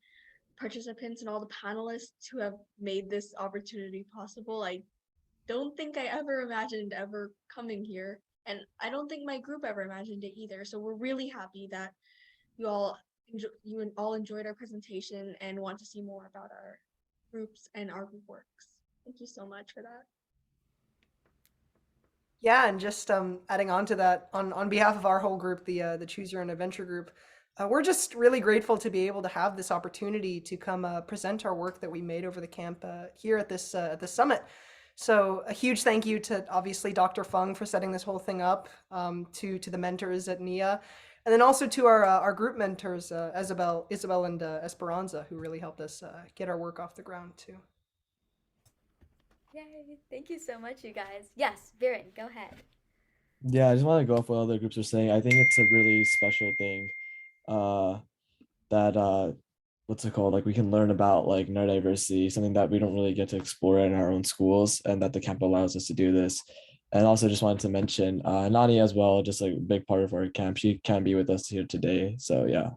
participants and all the panelists who have made this opportunity possible. I don't think I ever imagined ever coming here, and I don't think my group ever imagined it either. So we're really happy that you all enjoyed our presentation and want to see more about our groups and our group works. Thank you so much for that. Yeah, and just adding on to that, on behalf of our whole group, the Choose Your Own Adventure group, we're just really grateful to be able to have this opportunity to come present our work that we made over the camp here at this summit. So a huge thank you to obviously Dr. Fung for setting this whole thing up, to the mentors at NIA, And then also to our group mentors, Isabel and Esperanza, who really helped us get our work off the ground too. Yay! Thank you so much, you guys. Yes, Viren, go ahead. Yeah, I just want to go off what other groups are saying. I think it's a really special thing that what's it called? Like we can learn about like neurodiversity, something that we don't really get to explore in our own schools, and that the camp allows us to do this. And also just wanted to mention Nani as well, just like a big part of our camp. She can't be with us here today. So yeah.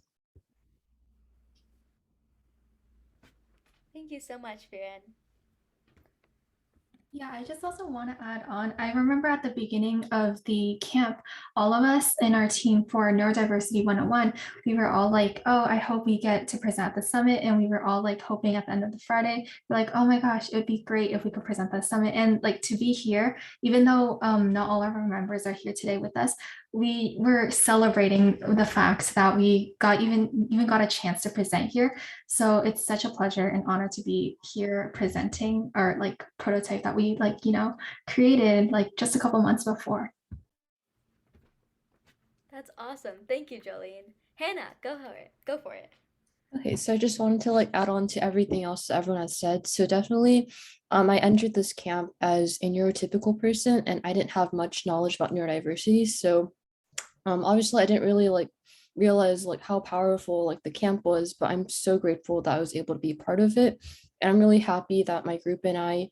Thank you so much, Viren. Yeah, I just also want to add on. I remember at the beginning of the camp, all of us in our team for Neurodiversity 101, we were all like, oh, I hope we get to present at the summit. And we were all like hoping at the end of the Friday, we're like, oh my gosh, it would be great if we could present the summit. And like to be here, even though not all of our members are here today with us, we were celebrating the fact that we got even got a chance to present here. So it's such a pleasure and honor to be here presenting our like prototype that we like, created like just a couple months before. That's awesome. Thank you, Jolene. Hannah, go for it. Go for it. Okay, so I just wanted to like add on to everything else that everyone has said. So definitely, I entered this camp as a neurotypical person, and I didn't have much knowledge about neurodiversity. So obviously, I didn't really like realize like how powerful like the camp was, but I'm so grateful that I was able to be part of it. And I'm really happy that my group and I,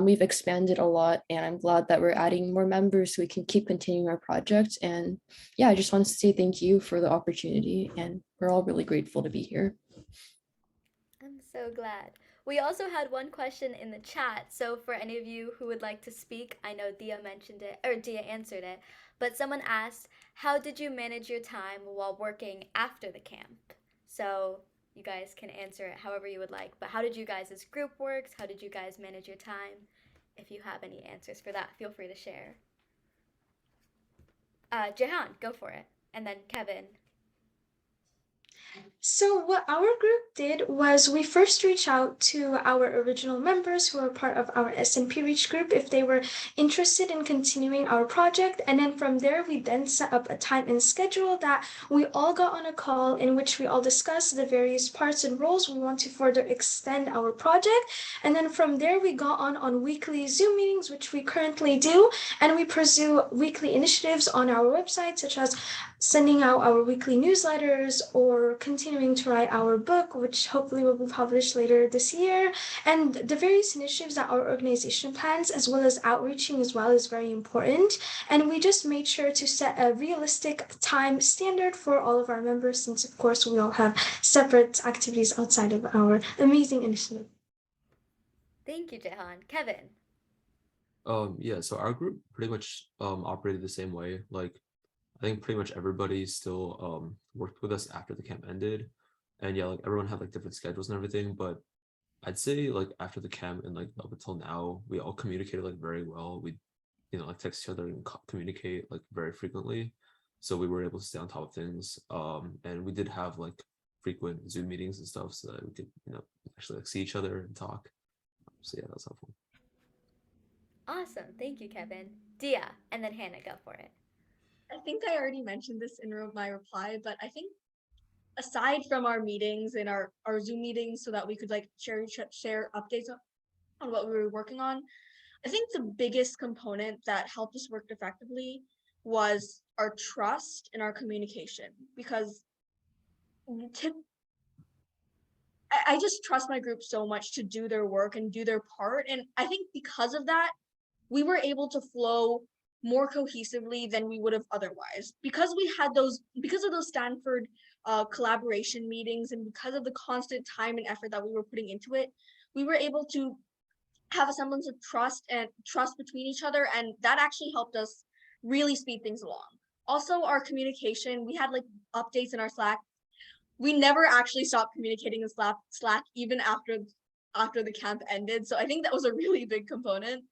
we've expanded a lot, and I'm glad that we're adding more members so we can keep continuing our project. And yeah, I just want to say thank you for the opportunity, and we're all really grateful to be here. I'm so glad. We also had one question in the chat. So for any of you who would like to speak, I know Dia mentioned it, or Dia answered it, but someone asked, how did you manage your time while working after the camp? So you guys can answer it however you would like, but how did you guys' group works? How did you guys manage your time? If you have any answers for that, feel free to share. Jehan, go for it. And then Kevin. So what our group did was we first reached out to our original members who are part of our Snp-Reach group if they were interested in continuing our project. And then from there, we then set up a time and schedule that we all got on a call in which we all discussed the various parts and roles we want to further extend our project. And then from there, we got on weekly Zoom meetings, which we currently do. And we pursue weekly initiatives on our website, such as sending out our weekly newsletters or continuing to write our book, which hopefully will be published later this year. And the various initiatives that our organization plans, as well as outreaching as well, is very important. And we just made sure to set a realistic time standard for all of our members, since of course we all have separate activities outside of our amazing initiative. Thank you, Jehan. Kevin. Yeah, so our group pretty much operated the same way. Like I think pretty much everybody still worked with us after the camp ended. And yeah, like everyone had like different schedules and everything, but I'd say like after the camp and like up until now, we all communicated like very well. We, like text each other and communicate like very frequently. So we were able to stay on top of things. And we did have like frequent Zoom meetings and stuff so that we could, actually like see each other and talk. So yeah, that was helpful. Awesome. Thank you, Kevin. Dia, and then Hannah, go for it. I think I already mentioned this in my reply, but I think aside from our meetings and our Zoom meetings so that we could like share updates on what we were working on, I think the biggest component that helped us work effectively was our trust and our communication, because I just trust my group so much to do their work and do their part. And I think because of that, we were able to flow more cohesively than we would have otherwise, because of those Stanford collaboration meetings, and because of the constant time and effort that we were putting into it. We were able to have a semblance of trust between each other, and that actually helped us really speed things along. Also, our communication, we had like updates in our Slack. We never actually stopped communicating in Slack even after the camp ended, so I think that was a really big component.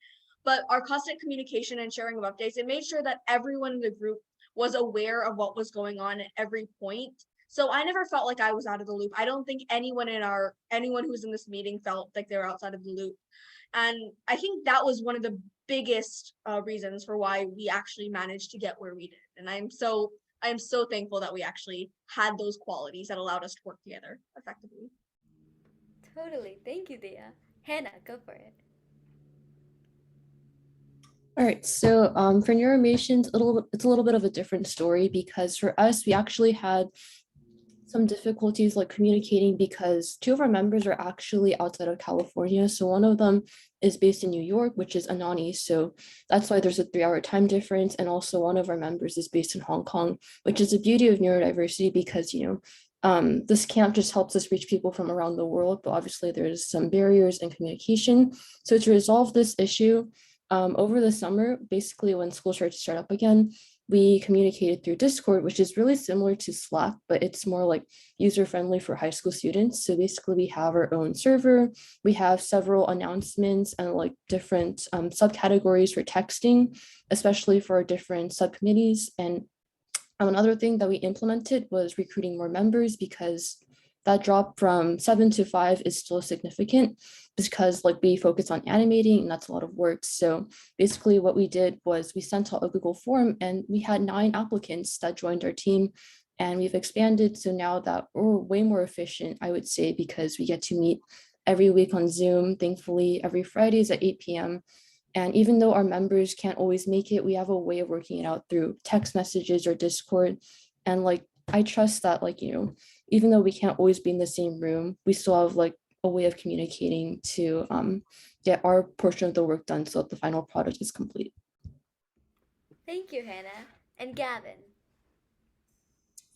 But our constant communication and sharing of updates, it made sure that everyone in the group was aware of what was going on at every point. So I never felt like I was out of the loop. I don't think anyone who's in this meeting felt like they were outside of the loop. And I think that was one of the biggest reasons for why we actually managed to get where we did. And I'm so I am so thankful that we actually had those qualities that allowed us to work together effectively. Totally. Thank you, Dia. Hannah, go for it. All right, so for neuromations, it's a little bit of a different story because for us, we actually had some difficulties like communicating because two of our members are actually outside of California. So one of them is based in New York, which is Anani. So that's why there's a 3-hour time difference. And also one of our members is based in Hong Kong, which is the beauty of neurodiversity because, this camp just helps us reach people from around the world, but obviously there's some barriers in communication. So to resolve this issue, over the summer, basically when school started to start up again, we communicated through Discord, which is really similar to Slack, but it's more like user-friendly for high school students. So basically we have our own server, we have several announcements and like different subcategories for texting, especially for our different subcommittees. And another thing that we implemented was recruiting more members because that drop from 7 to 5 is still significant because like we focus on animating and that's a lot of work. So basically what we did was we sent out a Google form and we had 9 applicants that joined our team and we've expanded. So now that we're way more efficient, I would say, because we get to meet every week on Zoom, thankfully every Fridays at 8 p.m. And even though our members can't always make it, we have a way of working it out through text messages or Discord. And like, I trust that even though we can't always be in the same room, we still have like a way of communicating to get our portion of the work done so that the final product is complete. Thank you, Hannah. And Gavin.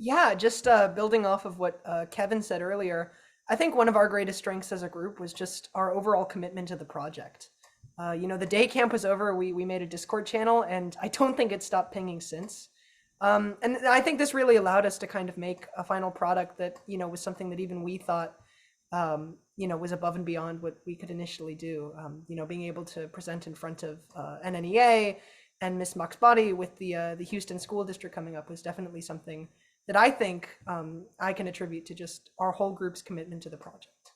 Yeah, just building off of what Kevin said earlier, I think one of our greatest strengths as a group was just our overall commitment to the project. The day camp was over, we made a Discord channel, and I don't think it stopped pinging since. And I think this really allowed us to kind of make a final product that, was something that even we thought, was above and beyond what we could initially do. Being able to present in front of NNEA and Miss Mock's Body with the Houston School District coming up was definitely something that I think I can attribute to just our whole group's commitment to the project.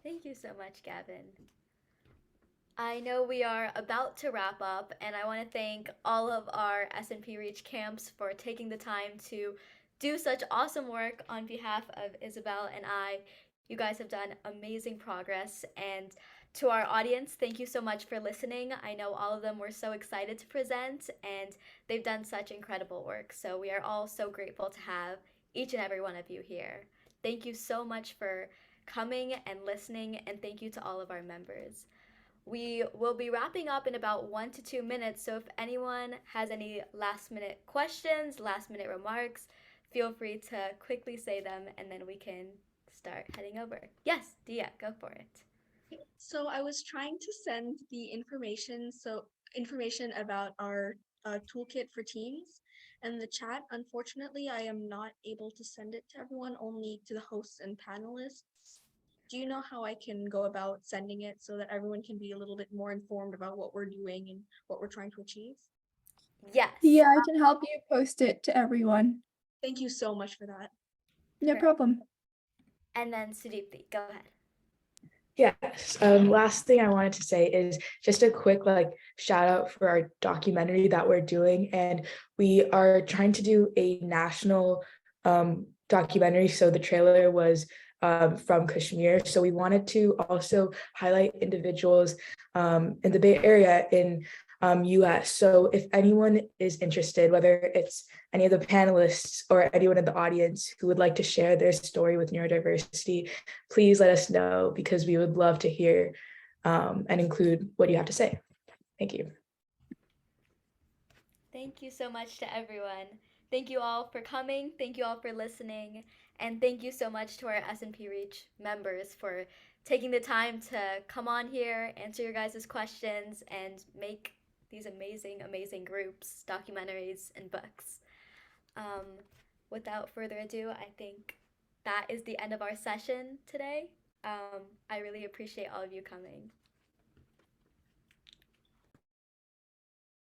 Thank you so much, Gavin. I know we are about to wrap up, and I want to thank all of our Snp-Reach camps for taking the time to do such awesome work on behalf of Isabel and I. You guys have done amazing progress, and to our audience, thank you so much for listening. I know all of them were so excited to present, and they've done such incredible work, so we are all so grateful to have each and every one of you here. Thank you so much for coming and listening, and thank you to all of our members. We will be wrapping up in about 1 to 2 minutes, so if anyone has any last minute questions, last minute remarks, feel free to quickly say them and then we can start heading over. Yes, Dia, go for it. So I was trying to send the information about our toolkit for teams and the chat. Unfortunately, I am not able to send it to everyone, only to the hosts and panelists. Do you know how I can go about sending it so that everyone can be a little bit more informed about what we're doing and what we're trying to achieve? Yes. Yeah, I can help you post it to everyone. Thank you so much for that. No problem. And then Sudipti, go ahead. Yes. Last thing I wanted to say is just a quick shout out for our documentary that we're doing, and we are trying to do a national documentary. So the trailer was from Kashmir. So we wanted to also highlight individuals in the Bay Area in US. So if anyone is interested, whether it's any of the panelists or anyone in the audience who would like to share their story with neurodiversity, please let us know because we would love to hear and include what you have to say. Thank you. Thank you so much to everyone. Thank you all for coming. Thank you all for listening. And thank you so much to our Snp-Reach members for taking the time to come on here, answer your guys' questions, and make these amazing, amazing groups, documentaries, and books. Without further ado, I think that is the end of our session today. I really appreciate all of you coming.